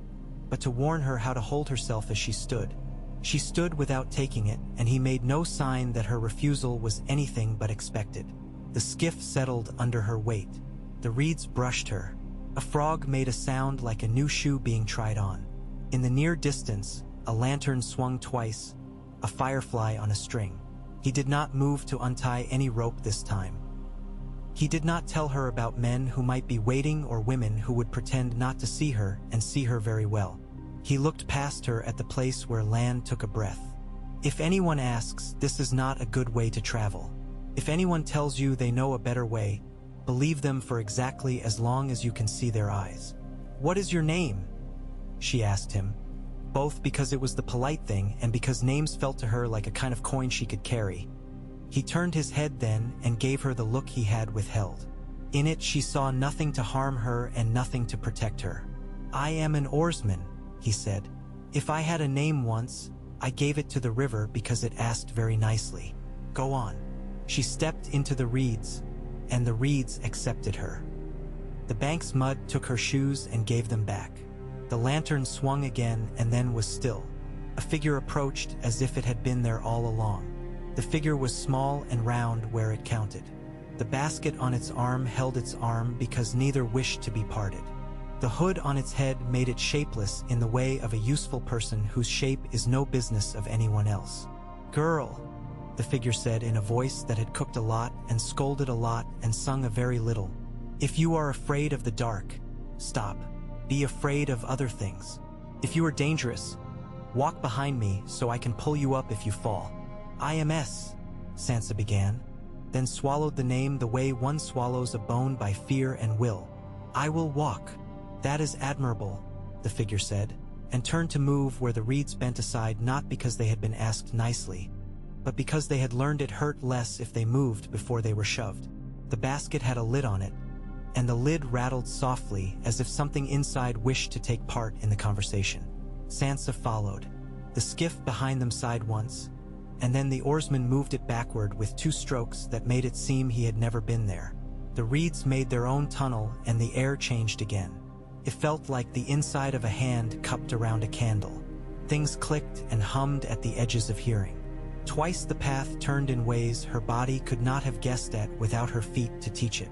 but to warn her how to hold herself as she stood. She stood without taking it, and he made no sign that her refusal was anything but expected. The skiff settled under her weight. The reeds brushed her. A frog made a sound like a new shoe being tried on. In the near distance, a lantern swung twice, a firefly on a string. He did not move to untie any rope this time. He did not tell her about men who might be waiting or women who would pretend not to see her and see her very well. He looked past her at the place where land took a breath. If anyone asks, this is not a good way to travel. If anyone tells you they know a better way, believe them for exactly as long as you can see their eyes. What is your name? She asked him, both because it was the polite thing and because names felt to her like a kind of coin she could carry. He turned his head then and gave her the look he had withheld. In it she saw nothing to harm her and nothing to protect her. I am an oarsman, he said. If I had a name once, I gave it to the river because it asked very nicely. Go on. She stepped into the reeds, and the reeds accepted her. The bank's mud took her shoes and gave them back. The lantern swung again and then was still. A figure approached as if it had been there all along. The figure was small and round where it counted. The basket on its arm held its arm because neither wished to be parted. The hood on its head made it shapeless in the way of a useful person whose shape is no business of anyone else. Girl, the figure said in a voice that had cooked a lot and scolded a lot and sung a very little. If you are afraid of the dark, stop. Be afraid of other things. If you are dangerous, walk behind me so I can pull you up if you fall. IMS, Sansa began, then swallowed the name the way one swallows a bone by fear and will. I will walk. That is admirable, the figure said, and turned to move where the reeds bent aside, not because they had been asked nicely, but because they had learned it hurt less if they moved before they were shoved. The basket had a lid on it, and the lid rattled softly as if something inside wished to take part in the conversation. Sansa followed. The skiff behind them sighed once, and then the oarsman moved it backward with 2 strokes that made it seem he had never been there. The reeds made their own tunnel and the air changed again. It felt like the inside of a hand cupped around a candle. Things clicked and hummed at the edges of hearing. Twice the path turned in ways her body could not have guessed at without her feet to teach it.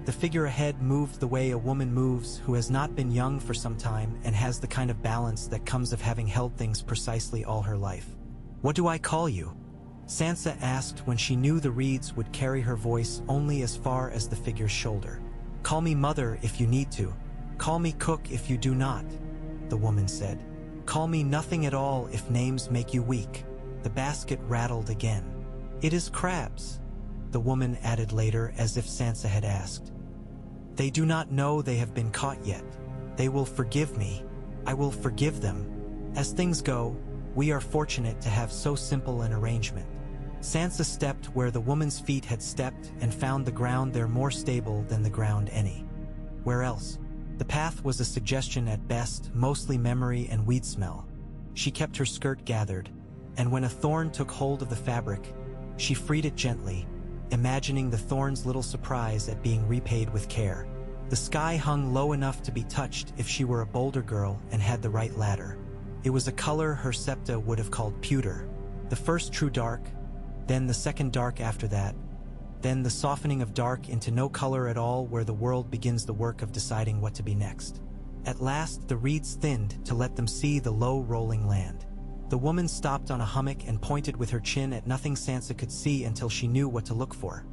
The figure ahead moved the way a woman moves who has not been young for some time and has the kind of balance that comes of having held things precisely all her life. What do I call you? Sansa asked when she knew the reeds would carry her voice only as far as the figure's shoulder. Call me mother if you need to. Call me cook if you do not, the woman said. Call me nothing at all if names make you weak. The basket rattled again. It is crabs, the woman added later as if Sansa had asked. They do not know they have been caught yet. They will forgive me. I will forgive them. As things go, we are fortunate to have so simple an arrangement. Sansa stepped where the woman's feet had stepped and found the ground there more stable than the ground any. Where else? The path was a suggestion at best, mostly memory and weed smell. She kept her skirt gathered, and when a thorn took hold of the fabric, she freed it gently, imagining the thorn's little surprise at being repaid with care. The sky hung low enough to be touched if she were a bolder girl and had the right ladder. It was a color her septa would have called pewter. The first true dark, then the second dark after that, then the softening of dark into no color at all where the world begins the work of deciding what to be next. At last the reeds thinned to let them see the low rolling land. The woman stopped on a hummock and pointed with her chin at nothing Sansa could see until she knew what to look for.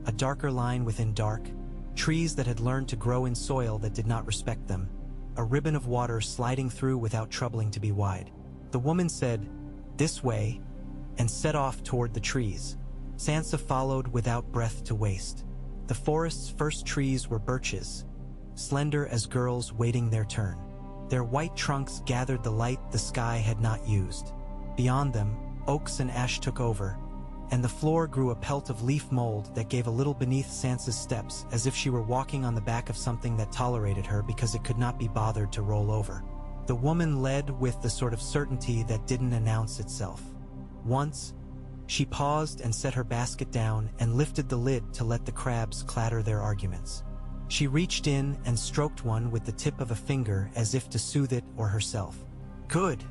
A darker line within dark, trees that had learned to grow in soil that did not respect them, a ribbon of water sliding through without troubling to be wide. The woman said, "This way," and set off toward the trees. Sansa followed without breath to waste. The forest's first trees were birches, slender as girls waiting their turn. Their white trunks gathered the light the sky had not used. Beyond them, oaks and ash took over, and the floor grew a pelt of leaf mold that gave a little beneath Sansa's steps as if she were walking on the back of something that tolerated her because it could not be bothered to roll over. The woman led with the sort of certainty that didn't announce itself. Once, she paused and set her basket down and lifted the lid to let the crabs clatter their arguments. She reached in and stroked one with the tip of a finger as if to soothe it or herself. "Good,"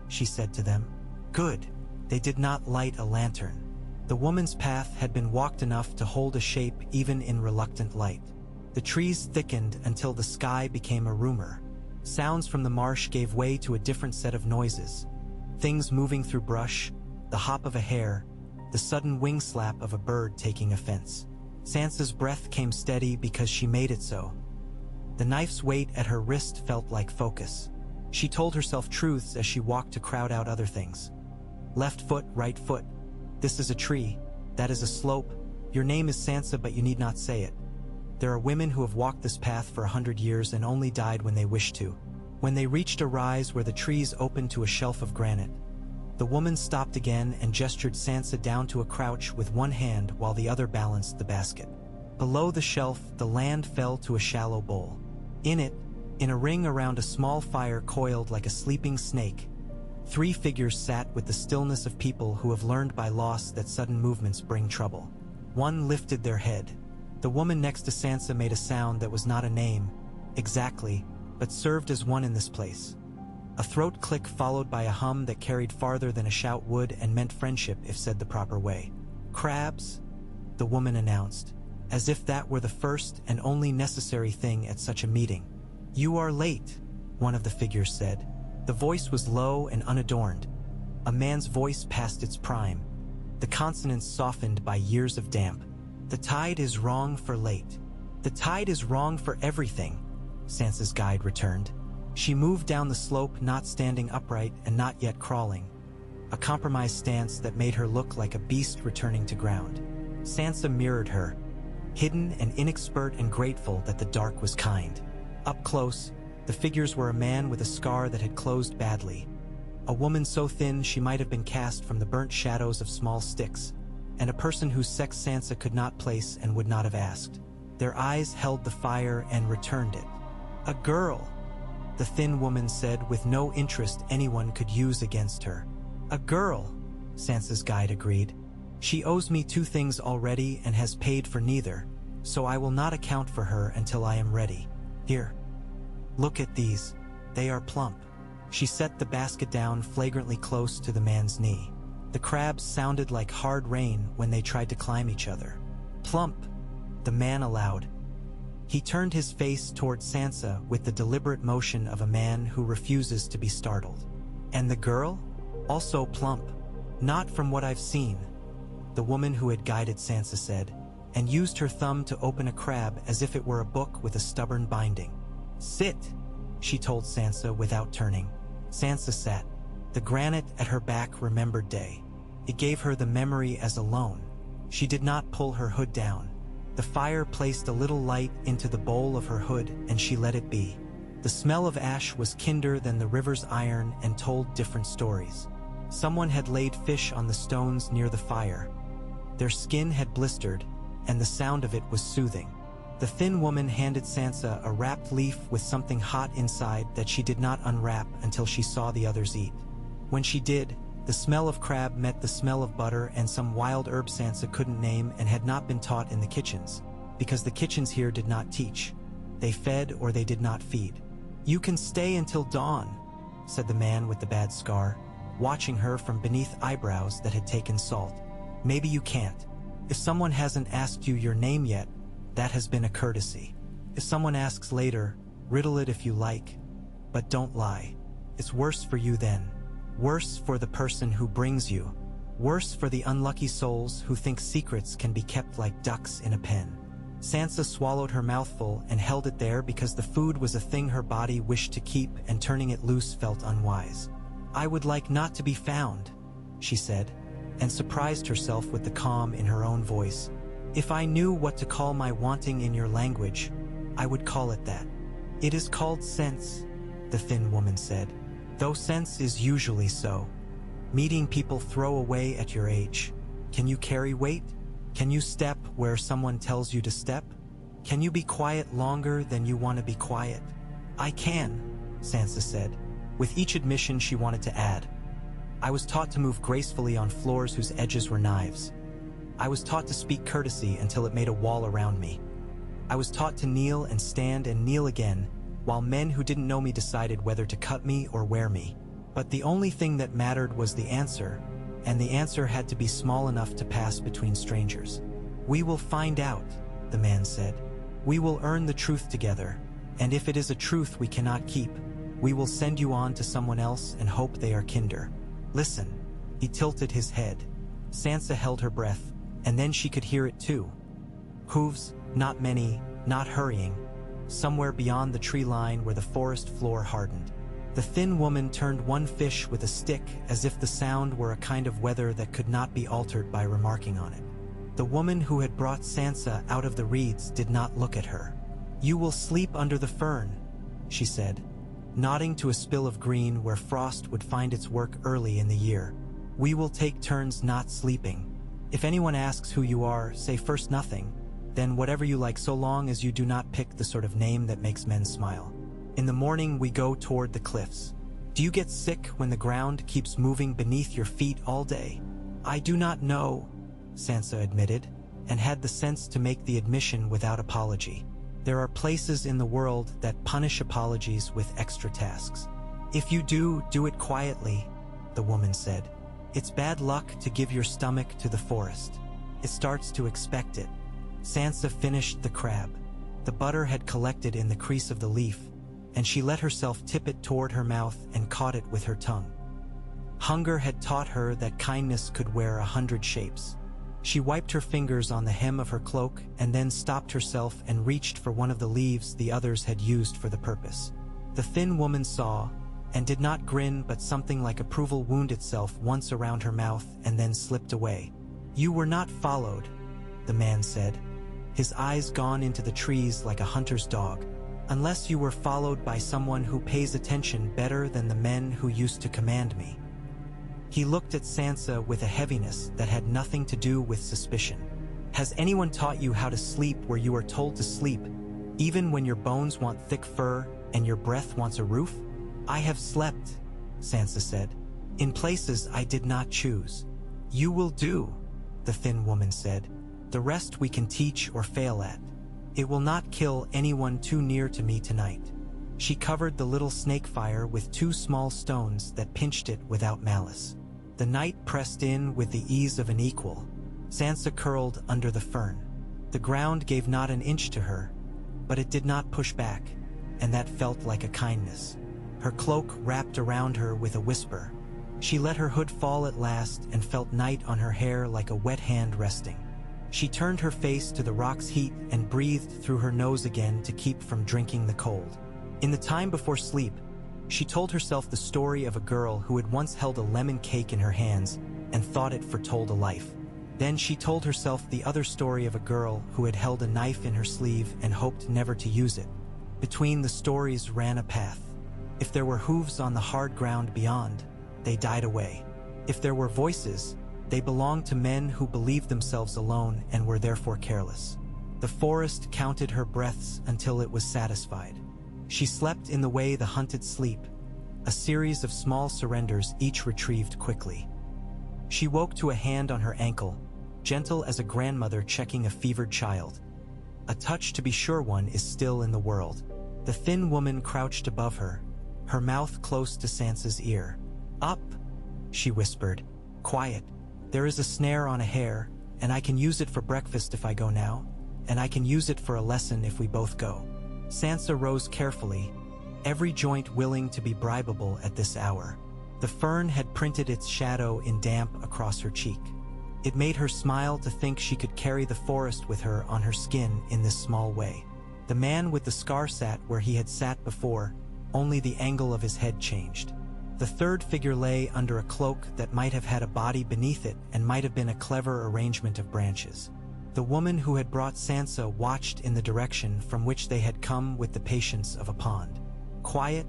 she said to them. "Good." They did not light a lantern. The woman's path had been walked enough to hold a shape even in reluctant light. The trees thickened until the sky became a rumor. Sounds from the marsh gave way to a different set of noises. Things moving through brush, the hop of a hare, the sudden wing slap of a bird taking offense. Sansa's breath came steady because she made it so. The knife's weight at her wrist felt like focus. She told herself truths as she walked to crowd out other things. Left foot, right foot. This is a tree. That is a slope. Your name is Sansa, but you need not say it. There are women who have walked this path for 100 years and only died when they wished to. When they reached a rise where the trees opened to a shelf of granite, the woman stopped again and gestured Sansa down to a crouch with one hand while the other balanced the basket. Below the shelf, the land fell to a shallow bowl. In it, in a ring around a small fire coiled like a sleeping snake, 3 figures sat with the stillness of people who have learned by loss that sudden movements bring trouble. One lifted their head. The woman next to Sansa made a sound that was not a name, exactly, but served as one in this place. A throat click followed by a hum that carried farther than a shout would and meant friendship if said the proper way. "Crabs," the woman announced, as if that were the first and only necessary thing at such a meeting. "You are late," one of the figures said. The voice was low and unadorned, a man's voice past its prime. the consonants softened by years of damp. The tide is wrong for late. The tide is wrong for everything, Sansa's guide returned. She moved down the slope, not standing upright and not yet crawling, a compromised stance that made her look like a beast returning to ground. Sansa mirrored her, hidden and inexpert and grateful that the dark was kind. Up close, the figures were a man with a scar that had closed badly, a woman so thin she might have been cast from the burnt shadows of small sticks, and a person whose sex Sansa could not place and would not have asked. Their eyes held the fire and returned it. "A girl," the thin woman said with no interest anyone could use against her. "A girl," Sansa's guide agreed. "She owes me 2 things already and has paid for neither, so I will not account for her until I am ready. Here, look at these. They are plump." She set the basket down flagrantly close to the man's knee. The crabs sounded like hard rain when they tried to climb each other. "Plump," the man allowed. He turned his face toward Sansa with the deliberate motion of a man who refuses to be startled. "And the girl? Also plump." "Not from what I've seen," the woman who had guided Sansa said, and used her thumb to open a crab as if it were a book with a stubborn binding. "Sit," she told Sansa without turning. Sansa sat. The granite at her back remembered day. It gave her the memory as a loan. She did not pull her hood down. The fire placed a little light into the bowl of her hood, and she let it be. The smell of ash was kinder than the river's iron and told different stories. Someone had laid fish on the stones near the fire. Their skin had blistered, and the sound of it was soothing. The thin woman handed Sansa a wrapped leaf with something hot inside that she did not unwrap until she saw the others eat. When she did, the smell of crab met the smell of butter and some wild herb Sansa couldn't name and had not been taught in the kitchens, because the kitchens here did not teach. They fed or they did not feed. "You can stay until dawn," said the man with the bad scar, watching her from beneath eyebrows that had taken salt. "Maybe you can't. If someone hasn't asked you your name yet, that has been a courtesy. If someone asks later, riddle it if you like, but don't lie. It's worse for you then. Worse for the person who brings you. Worse for the unlucky souls who think secrets can be kept like ducks in a pen." Sansa swallowed her mouthful and held it there because the food was a thing her body wished to keep, and turning it loose felt unwise. "I would like not to be found," she said, and surprised herself with the calm in her own voice. "If I knew what to call my wanting in your language, I would call it that." "It is called sense," the thin woman said, "though sense is usually so. Meeting people throw away at your age. Can you carry weight? Can you step where someone tells you to step? Can you be quiet longer than you want to be quiet?" "I can," Sansa said, with each admission she wanted to add. "I was taught to move gracefully on floors whose edges were knives. I was taught to speak courtesy until it made a wall around me. I was taught to kneel and stand and kneel again, while men who didn't know me decided whether to cut me or wear me. But the only thing that mattered was the answer, and the answer had to be small enough to pass between strangers." "We will find out," the man said. "We will earn the truth together, and if it is a truth we cannot keep, we will send you on to someone else and hope they are kinder. Listen." He tilted his head. Sansa held her breath, and then she could hear it too. Hooves, not many, not hurrying, somewhere beyond the tree line where the forest floor hardened. The thin woman turned one fish with a stick as if the sound were a kind of weather that could not be altered by remarking on it. The woman who had brought Sansa out of the reeds did not look at her. "You will sleep under the fern," she said, nodding to a spill of green where frost would find its work early in the year. "We will take turns not sleeping. If anyone asks who you are, say first nothing, then whatever you like, so long as you do not pick the sort of name that makes men smile. In the morning we go toward the cliffs. Do you get sick when the ground keeps moving beneath your feet all day?" "I do not know," Sansa admitted, and had the sense to make the admission without apology. There are places in the world that punish apologies with extra tasks. "If you do, do it quietly," the woman said. "It's bad luck to give your stomach to the forest. It starts to expect it." Sansa finished the crab. The butter had collected in the crease of the leaf, and she let herself tip it toward her mouth and caught it with her tongue. Hunger had taught her that kindness could wear 100 shapes. She wiped her fingers on the hem of her cloak and then stopped herself and reached for one of the leaves the others had used for the purpose. The thin woman saw, and did not grin, but something like approval wound itself once around her mouth and then slipped away. "You were not followed," the man said, his eyes gone into the trees like a hunter's dog, "unless you were followed by someone who pays attention better than the men who used to command me." He looked at Sansa with a heaviness that had nothing to do with suspicion. "Has anyone taught you how to sleep where you are told to sleep, even when your bones want thick fur and your breath wants a roof?" "I have slept," Sansa said, "in places I did not choose." "You will do," the thin woman said. "The rest we can teach or fail at. It will not kill anyone too near to me tonight." She covered the little snake fire with 2 small stones that pinched it without malice. The night pressed in with the ease of an equal. Sansa curled under the fern. The ground gave not an inch to her, but it did not push back, and that felt like a kindness. Her cloak wrapped around her with a whisper. She let her hood fall at last and felt night on her hair like a wet hand resting. She turned her face to the rock's heat and breathed through her nose again to keep from drinking the cold. In the time before sleep, she told herself the story of a girl who had once held a lemon cake in her hands and thought it foretold a life. Then she told herself the other story of a girl who had held a knife in her sleeve and hoped never to use it. Between the stories ran a path. If there were hooves on the hard ground beyond, they died away. If there were voices, they belonged to men who believed themselves alone and were therefore careless. The forest counted her breaths until it was satisfied. She slept in the way the hunted sleep, a series of small surrenders each retrieved quickly. She woke to a hand on her ankle, gentle as a grandmother checking a fevered child. A touch to be sure one is still in the world. The thin woman crouched above her, her mouth close to Sansa's ear. "Up," she whispered. "Quiet. There is a snare on a hare, and I can use it for breakfast if I go now, and I can use it for a lesson if we both go." Sansa rose carefully, every joint willing to be bribable at this hour. The fern had printed its shadow in damp across her cheek. It made her smile to think she could carry the forest with her on her skin in this small way. The man with the scar sat where he had sat before, only the angle of his head changed. The third figure lay under a cloak that might have had a body beneath it and might have been a clever arrangement of branches. The woman who had brought Sansa watched in the direction from which they had come with the patience of a pond. "Quiet,"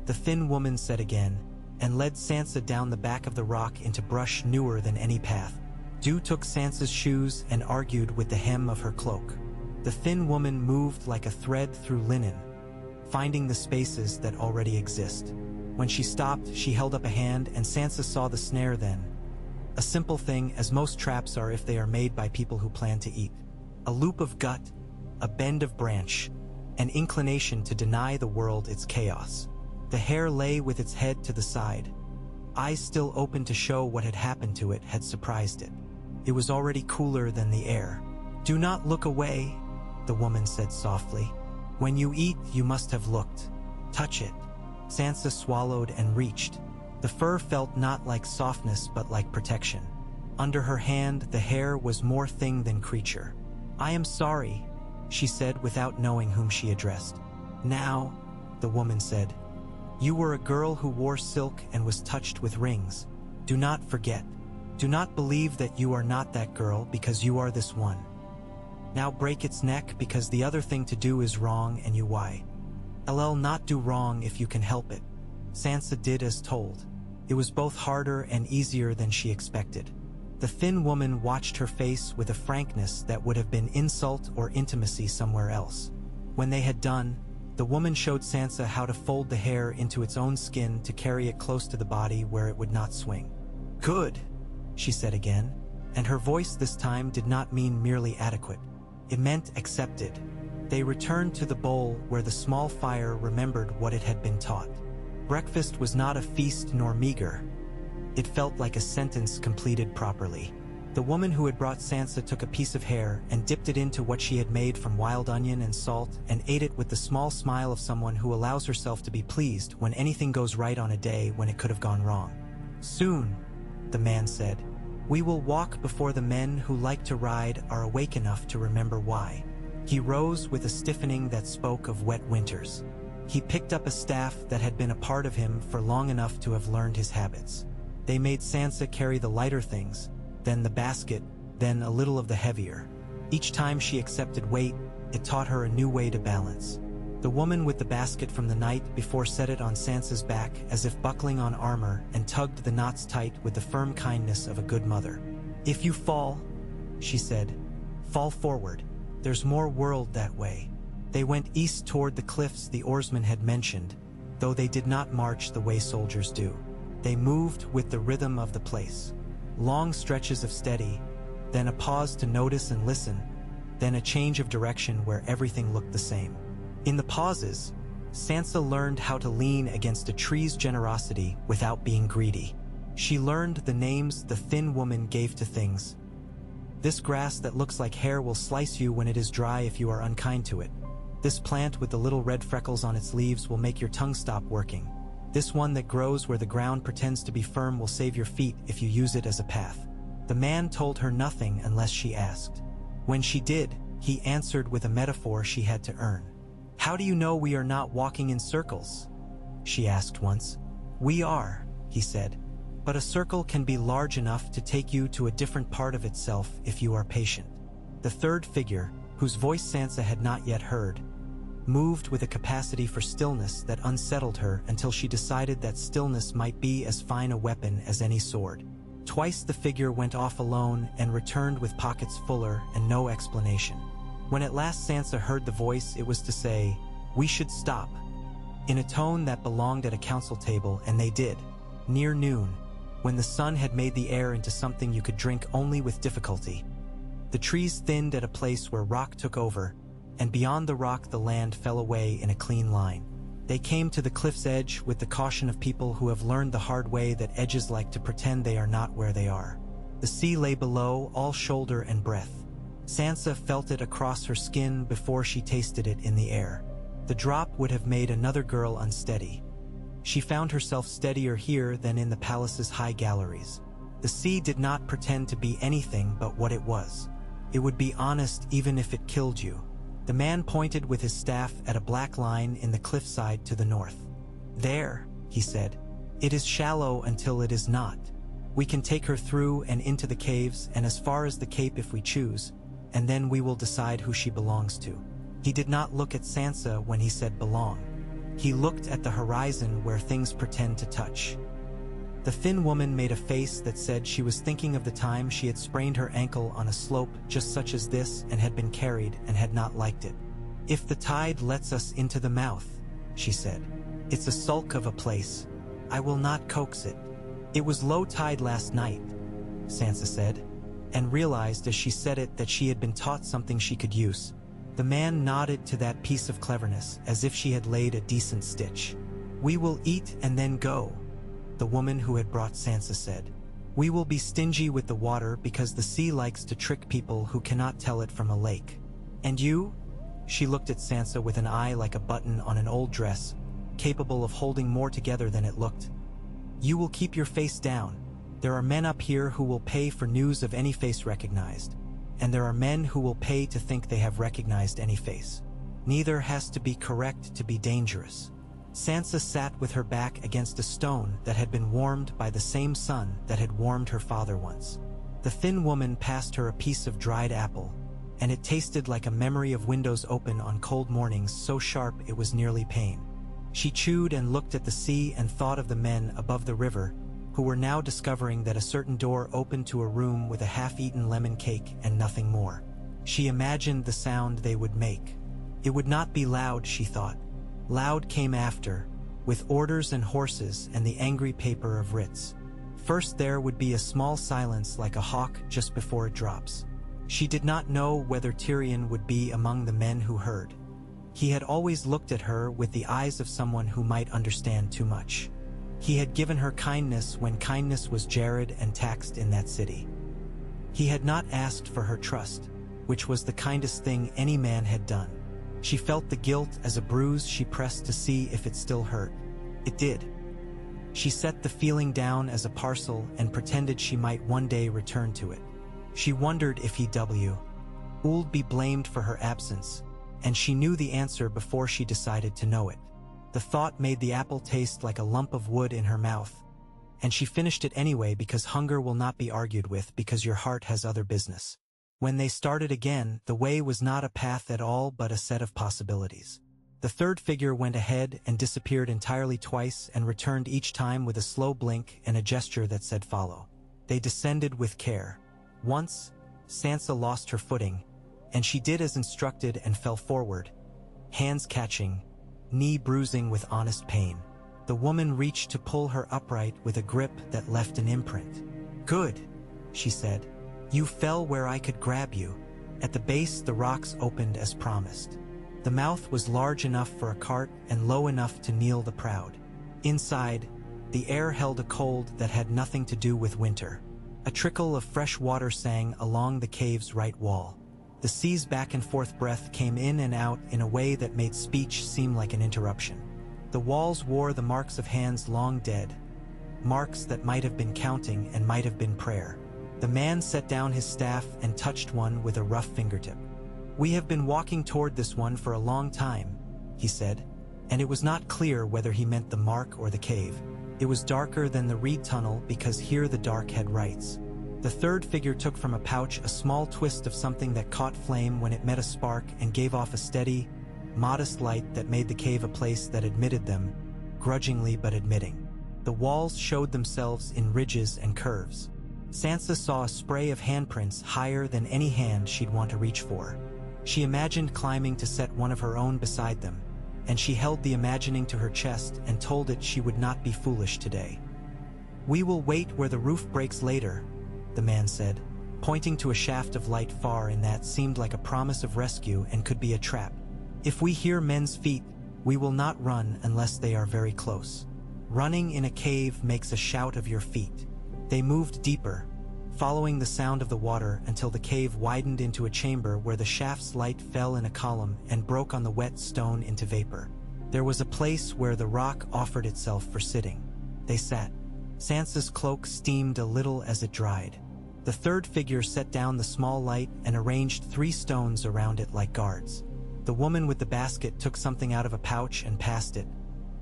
the thin woman said again, and led Sansa down the back of the rock into brush newer than any path. Dew took Sansa's shoes and argued with the hem of her cloak. The thin woman moved like a thread through linen, finding the spaces that already exist. When she stopped, she held up a hand and Sansa saw the snare then. A simple thing, as most traps are if they are made by people who plan to eat. A loop of gut, a bend of branch, an inclination to deny the world its chaos. The hare lay with its head to the side. Eyes still open to show what had happened to it had surprised it. It was already cooler than the air. "Do not look away," the woman said softly. "When you eat, you must have looked. Touch it." Sansa swallowed and reached. The fur felt not like softness but like protection. Under her hand, the hair was more thing than creature. "I am sorry," she said without knowing whom she addressed. "Now," the woman said, "you were a girl who wore silk and was touched with rings. Do not forget. Do not believe that you are not that girl because you are this one. Now break its neck because the other thing to do is wrong and you why. LL not do wrong if you can help it." Sansa did as told. It was both harder and easier than she expected. The thin woman watched her face with a frankness that would have been insult or intimacy somewhere else. When they had done, the woman showed Sansa how to fold the hair into its own skin to carry it close to the body where it would not swing. "Good," she said again, and her voice this time did not mean merely adequate. It meant accepted. They returned to the bowl where the small fire remembered what it had been taught. Breakfast was not a feast nor meager. It felt like a sentence completed properly. The woman who had brought Sansa took a piece of hair and dipped it into what she had made from wild onion and salt and ate it with the small smile of someone who allows herself to be pleased when anything goes right on a day when it could have gone wrong. "Soon," the man said. "We will walk before the men who like to ride are awake enough to remember why." He rose with a stiffening that spoke of wet winters. He picked up a staff that had been a part of him for long enough to have learned his habits. They made Sansa carry the lighter things, then the basket, then a little of the heavier. Each time she accepted weight, it taught her a new way to balance. The woman with the basket from the night before set it on Sansa's back as if buckling on armor and tugged the knots tight with the firm kindness of a good mother. "If you fall," she said, "fall forward. There's more world that way." They went east toward the cliffs the oarsmen had mentioned, though they did not march the way soldiers do. They moved with the rhythm of the place. Long stretches of steady, then a pause to notice and listen, then a change of direction where everything looked the same. In the pauses, Sansa learned how to lean against a tree's generosity without being greedy. She learned the names the thin woman gave to things. "This grass that looks like hair will slice you when it is dry if you are unkind to it. This plant with the little red freckles on its leaves will make your tongue stop working. This one that grows where the ground pretends to be firm will save your feet if you use it as a path." The man told her nothing unless she asked. When she did, he answered with a metaphor she had to earn. "How do you know we are not walking in circles?" she asked once. "We are," he said. "But a circle can be large enough to take you to a different part of itself if you are patient." The third figure, whose voice Sansa had not yet heard, moved with a capacity for stillness that unsettled her until she decided that stillness might be as fine a weapon as any sword. Twice the figure went off alone and returned with pockets fuller and no explanation. When at last Sansa heard the voice, it was to say, "We should stop," in a tone that belonged at a council table, and they did. Near noon, when the sun had made the air into something you could drink only with difficulty. The trees thinned at a place where rock took over, and beyond the rock the land fell away in a clean line. They came to the cliff's edge with the caution of people who have learned the hard way that edges like to pretend they are not where they are. The sea lay below, all shoulder and breadth. Sansa felt it across her skin before she tasted it in the air. The drop would have made another girl unsteady. She found herself steadier here than in the palace's high galleries. The sea did not pretend to be anything but what it was. It would be honest even if it killed you. The man pointed with his staff at a black line in the cliffside to the north. "There," he said. "It is shallow until it is not. We can take her through and into the caves and as far as the cape if we choose, and then we will decide who she belongs to." He did not look at Sansa when he said belong. He looked at the horizon where things pretend to touch. The thin woman made a face that said she was thinking of the time she had sprained her ankle on a slope just such as this and had been carried and had not liked it. "If the tide lets us into the mouth," she said. "It's a sulk of a place. I will not coax it." "It was low tide last night," Sansa said, and realized as she said it that she had been taught something she could use. The man nodded to that piece of cleverness as if she had laid a decent stitch. "We will eat and then go," the woman who had brought Sansa said. "We will be stingy with the water because the sea likes to trick people who cannot tell it from a lake. And you?" She looked at Sansa with an eye like a button on an old dress, capable of holding more together than it looked. "You will keep your face down. There are men up here who will pay for news of any face recognized, and there are men who will pay to think they have recognized any face. Neither has to be correct to be dangerous." Sansa sat with her back against a stone that had been warmed by the same sun that had warmed her father once. The thin woman passed her a piece of dried apple, and it tasted like a memory of windows open on cold mornings so sharp it was nearly pain. She chewed and looked at the sea and thought of the men above the river, who were now discovering that a certain door opened to a room with a half-eaten lemon cake and nothing more. She imagined the sound they would make. It would not be loud, she thought. Loud came after, with orders and horses and the angry paper of writs. First there would be a small silence like a hawk just before it drops. She did not know whether Tyrion would be among the men who heard. He had always looked at her with the eyes of someone who might understand too much. He had given her kindness when kindness was jared and taxed in that city. He had not asked for her trust, which was the kindest thing any man had done. She felt the guilt as a bruise she pressed to see if it still hurt. It did. She set the feeling down as a parcel and pretended she might one day return to it. She wondered if would be blamed for her absence, and she knew the answer before she decided to know it. The thought made the apple taste like a lump of wood in her mouth, and she finished it anyway because hunger will not be argued with because your heart has other business. When they started again, the way was not a path at all but a set of possibilities. The third figure went ahead and disappeared entirely twice and returned each time with a slow blink and a gesture that said follow. They descended with care. Once, Sansa lost her footing, and she did as instructed and fell forward, hands catching, knee bruising with honest pain. The woman reached to pull her upright with a grip that left an imprint. "Good," she said. "You fell where I could grab you." At the base, the rocks opened as promised. The mouth was large enough for a cart and low enough to kneel the proud. Inside, the air held a cold that had nothing to do with winter. A trickle of fresh water sang along the cave's right wall. The sea's back and forth breath came in and out in a way that made speech seem like an interruption. The walls wore the marks of hands long dead, marks that might have been counting and might have been prayer. The man set down his staff and touched one with a rough fingertip. "We have been walking toward this one for a long time," he said, and it was not clear whether he meant the mark or the cave. It was darker than the reed tunnel because here the dark had rights. The third figure took from a pouch a small twist of something that caught flame when it met a spark and gave off a steady, modest light that made the cave a place that admitted them, grudgingly but admitting. The walls showed themselves in ridges and curves. Sansa saw a spray of handprints higher than any hand she'd want to reach for. She imagined climbing to set one of her own beside them, and she held the imagining to her chest and told it she would not be foolish today. "We will wait where the roof breaks later," the man said, pointing to a shaft of light far in that seemed like a promise of rescue and could be a trap. "If we hear men's feet, we will not run unless they are very close. Running in a cave makes a shout of your feet." They moved deeper, following the sound of the water until the cave widened into a chamber where the shaft's light fell in a column and broke on the wet stone into vapor. There was a place where the rock offered itself for sitting. They sat. Sansa's cloak steamed a little as it dried. The third figure set down the small light and arranged 3 stones around it like guards. The woman with the basket took something out of a pouch and passed it,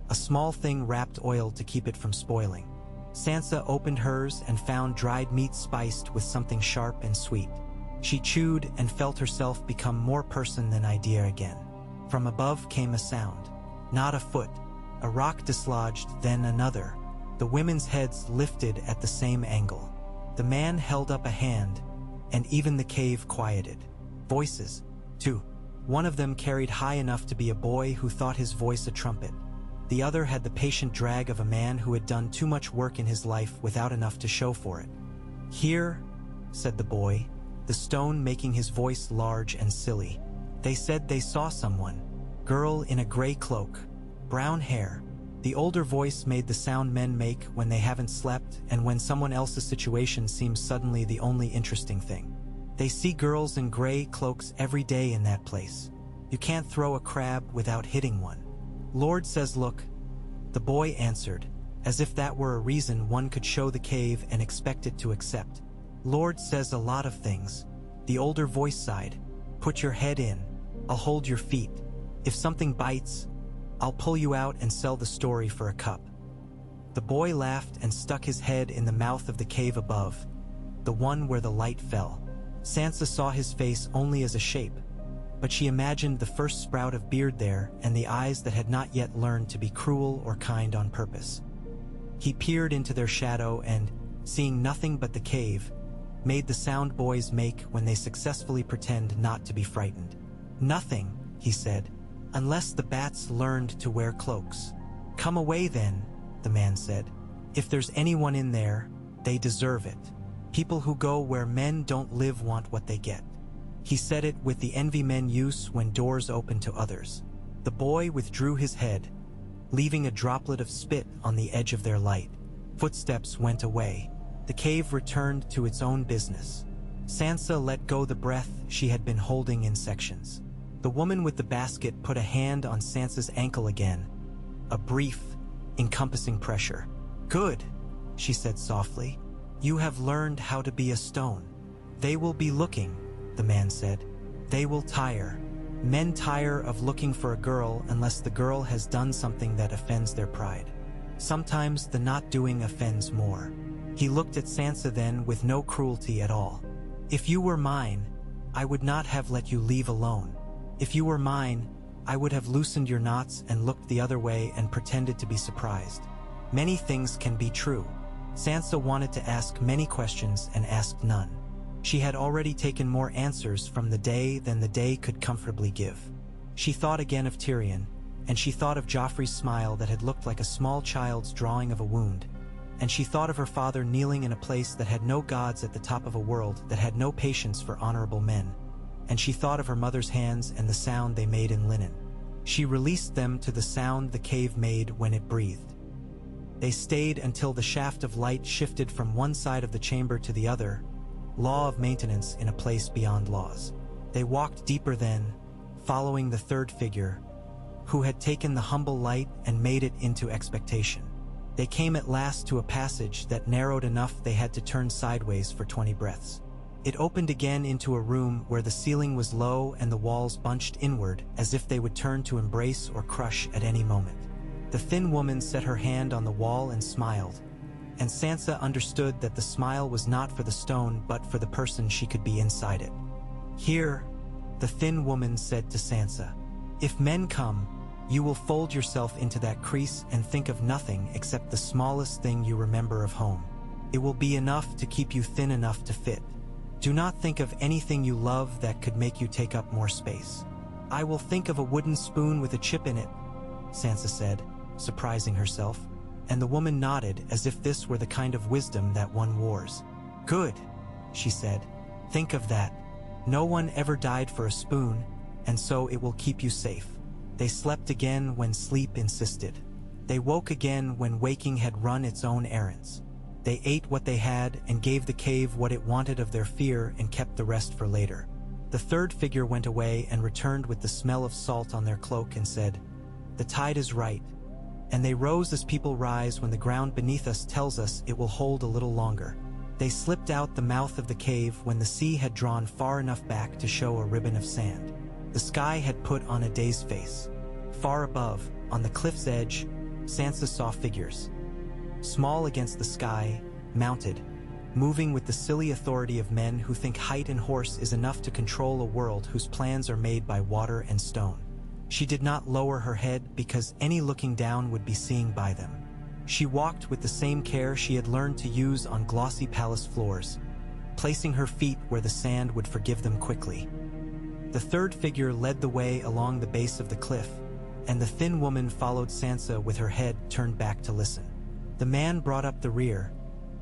a small thing wrapped oil to keep it from spoiling. Sansa opened hers and found dried meat spiced with something sharp and sweet. She chewed and felt herself become more person than idea again. From above came a sound. Not a foot. A rock dislodged, then another. The women's heads lifted at the same angle. The man held up a hand, and even the cave quieted. Voices, too. One of them carried high enough to be a boy who thought his voice a trumpet. The other had the patient drag of a man who had done too much work in his life without enough to show for it. "Here," said the boy, the stone making his voice large and silly. "They said they saw someone. Girl in a gray cloak. Brown hair." The older voice made the sound men make when they haven't slept and when someone else's situation seems suddenly the only interesting thing. "They see girls in gray cloaks every day in that place. You can't throw a crab without hitting one. Lord says look." The boy answered, as if that were a reason one could show the cave and expect it to accept. "Lord says a lot of things." The older voice sighed. "Put your head in. I'll hold your feet. If something bites, I'll pull you out and sell the story for a cup." The boy laughed and stuck his head in the mouth of the cave above, the one where the light fell. Sansa saw his face only as a shape, but she imagined the first sprout of beard there and the eyes that had not yet learned to be cruel or kind on purpose. He peered into their shadow and, seeing nothing but the cave, made the sound boys make when they successfully pretend not to be frightened. "Nothing," he said, "unless the bats learned to wear cloaks." "Come away then," the man said. "If there's anyone in there, they deserve it. People who go where men don't live want what they get." He said it with the envy men use when doors open to others. The boy withdrew his head, leaving a droplet of spit on the edge of their light. Footsteps went away. The cave returned to its own business. Sansa let go the breath she had been holding in sections. The woman with the basket put a hand on Sansa's ankle again, a brief, encompassing pressure. "Good," she said softly. "You have learned how to be a stone." "They will be looking," the man said. "They will tire. Men tire of looking for a girl unless the girl has done something that offends their pride. Sometimes the not doing offends more." He looked at Sansa then with no cruelty at all. "If you were mine, I would not have let you leave alone. If you were mine, I would have loosened your knots and looked the other way and pretended to be surprised." Many things can be true. Sansa wanted to ask many questions and asked none. She had already taken more answers from the day than the day could comfortably give. She thought again of Tyrion, and she thought of Joffrey's smile that had looked like a small child's drawing of a wound, and she thought of her father kneeling in a place that had no gods at the top of a world that had no patience for honorable men, and she thought of her mother's hands and the sound they made in linen. She released them to the sound the cave made when it breathed. They stayed until the shaft of light shifted from one side of the chamber to the other, law of maintenance in a place beyond laws. They walked deeper then, following the third figure, who had taken the humble light and made it into expectation. They came at last to a passage that narrowed enough they had to turn sideways for 20 breaths. It opened again into a room where the ceiling was low and the walls bunched inward as if they would turn to embrace or crush at any moment. The thin woman set her hand on the wall and smiled, and Sansa understood that the smile was not for the stone but for the person she could be inside it. "Here," the thin woman said to Sansa, "if men come, you will fold yourself into that crease and think of nothing except the smallest thing you remember of home. It will be enough to keep you thin enough to fit. Do not think of anything you love that could make you take up more space." "I will think of a wooden spoon with a chip in it," Sansa said, surprising herself, and the woman nodded as if this were the kind of wisdom that won wars. "Good," she said. "Think of that. No one ever died for a spoon, and so it will keep you safe." They slept again when sleep insisted. They woke again when waking had run its own errands. They ate what they had and gave the cave what it wanted of their fear and kept the rest for later. The third figure went away and returned with the smell of salt on their cloak and said, "The tide is right." And they rose as people rise when the ground beneath us tells us it will hold a little longer. They slipped out the mouth of the cave when the sea had drawn far enough back to show a ribbon of sand. The sky had put on a day's face. Far above, on the cliff's edge, Sansa saw figures. Small against the sky, mounted, moving with the silly authority of men who think height and horse is enough to control a world whose plans are made by water and stone. She did not lower her head because any looking down would be seeing by them. She walked with the same care she had learned to use on glossy palace floors, placing her feet where the sand would forgive them quickly. The third figure led the way along the base of the cliff, and the thin woman followed Sansa with her head turned back to listen. The man brought up the rear,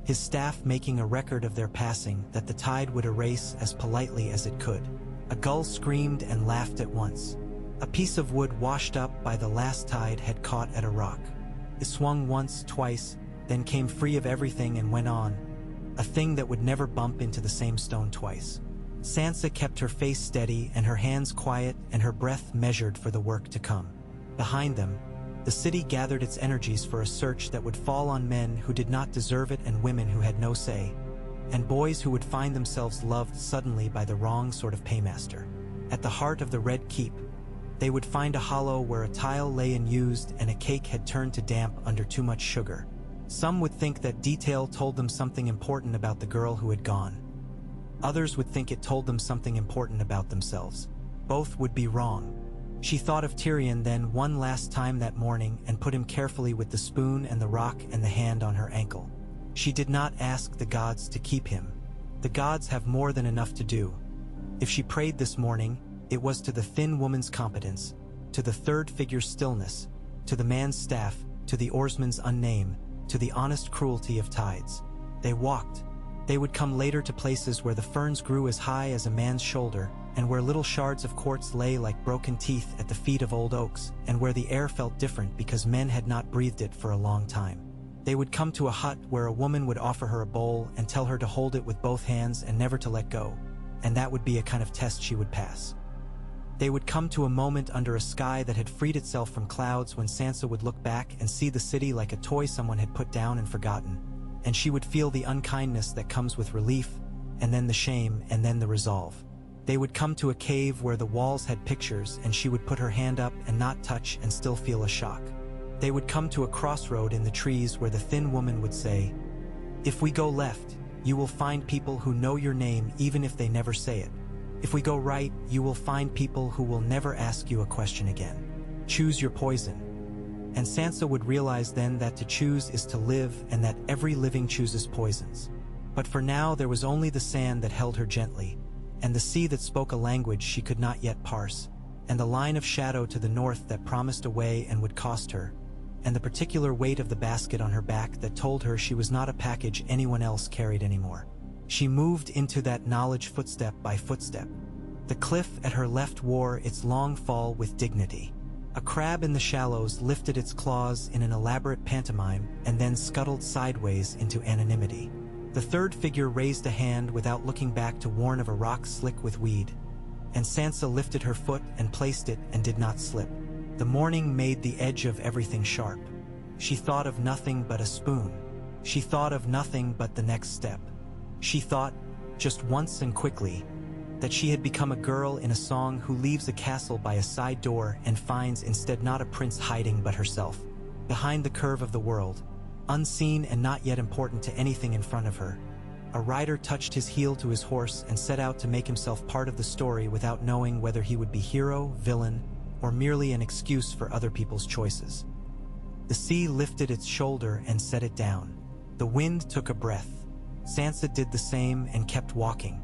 his staff making a record of their passing that the tide would erase as politely as it could. A gull screamed and laughed at once. A piece of wood washed up by the last tide had caught at a rock. It swung once, twice, then came free of everything and went on, a thing that would never bump into the same stone twice. Sansa kept her face steady and her hands quiet and her breath measured for the work to come. Behind them, the city gathered its energies for a search that would fall on men who did not deserve it and women who had no say, and boys who would find themselves loved suddenly by the wrong sort of paymaster. At the heart of the Red Keep, they would find a hollow where a tile lay unused and a cake had turned to damp under too much sugar. Some would think that detail told them something important about the girl who had gone. Others would think it told them something important about themselves. Both would be wrong. She thought of Tyrion then one last time that morning and put him carefully with the spoon and the rock and the hand on her ankle. She did not ask the gods to keep him. The gods have more than enough to do. If she prayed this morning, it was to the thin woman's competence, to the third figure's stillness, to the man's staff, to the oarsman's unname, to the honest cruelty of tides. They walked. They would come later to places where the ferns grew as high as a man's shoulder, and where little shards of quartz lay like broken teeth at the feet of old oaks, and where the air felt different because men had not breathed it for a long time. They would come to a hut where a woman would offer her a bowl and tell her to hold it with both hands and never to let go, and that would be a kind of test she would pass. They would come to a moment under a sky that had freed itself from clouds when Sansa would look back and see the city like a toy someone had put down and forgotten, and she would feel the unkindness that comes with relief, and then the shame, and then the resolve. They would come to a cave where the walls had pictures and she would put her hand up and not touch and still feel a shock. They would come to a crossroad in the trees where the thin woman would say, "If we go left, you will find people who know your name even if they never say it. If we go right, you will find people who will never ask you a question again. Choose your poison." And Sansa would realize then that to choose is to live and that every living chooses poisons. But for now there was only the sand that held her gently, and the sea that spoke a language she could not yet parse, and the line of shadow to the north that promised a way and would cost her, and the particular weight of the basket on her back that told her she was not a package anyone else carried anymore. She moved into that knowledge footstep by footstep. The cliff at her left wore its long fall with dignity. A crab in the shallows lifted its claws in an elaborate pantomime and then scuttled sideways into anonymity. The third figure raised a hand without looking back to warn of a rock slick with weed, and Sansa lifted her foot and placed it and did not slip. The morning made the edge of everything sharp. She thought of nothing but a spoon. She thought of nothing but the next step. She thought, just once and quickly, that she had become a girl in a song who leaves a castle by a side door and finds instead not a prince hiding but herself, behind the curve of the world, unseen and not yet important to anything in front of her. A rider touched his heel to his horse and set out to make himself part of the story without knowing whether he would be hero, villain, or merely an excuse for other people's choices. The sea lifted its shoulder and set it down. The wind took a breath. Sansa did the same and kept walking.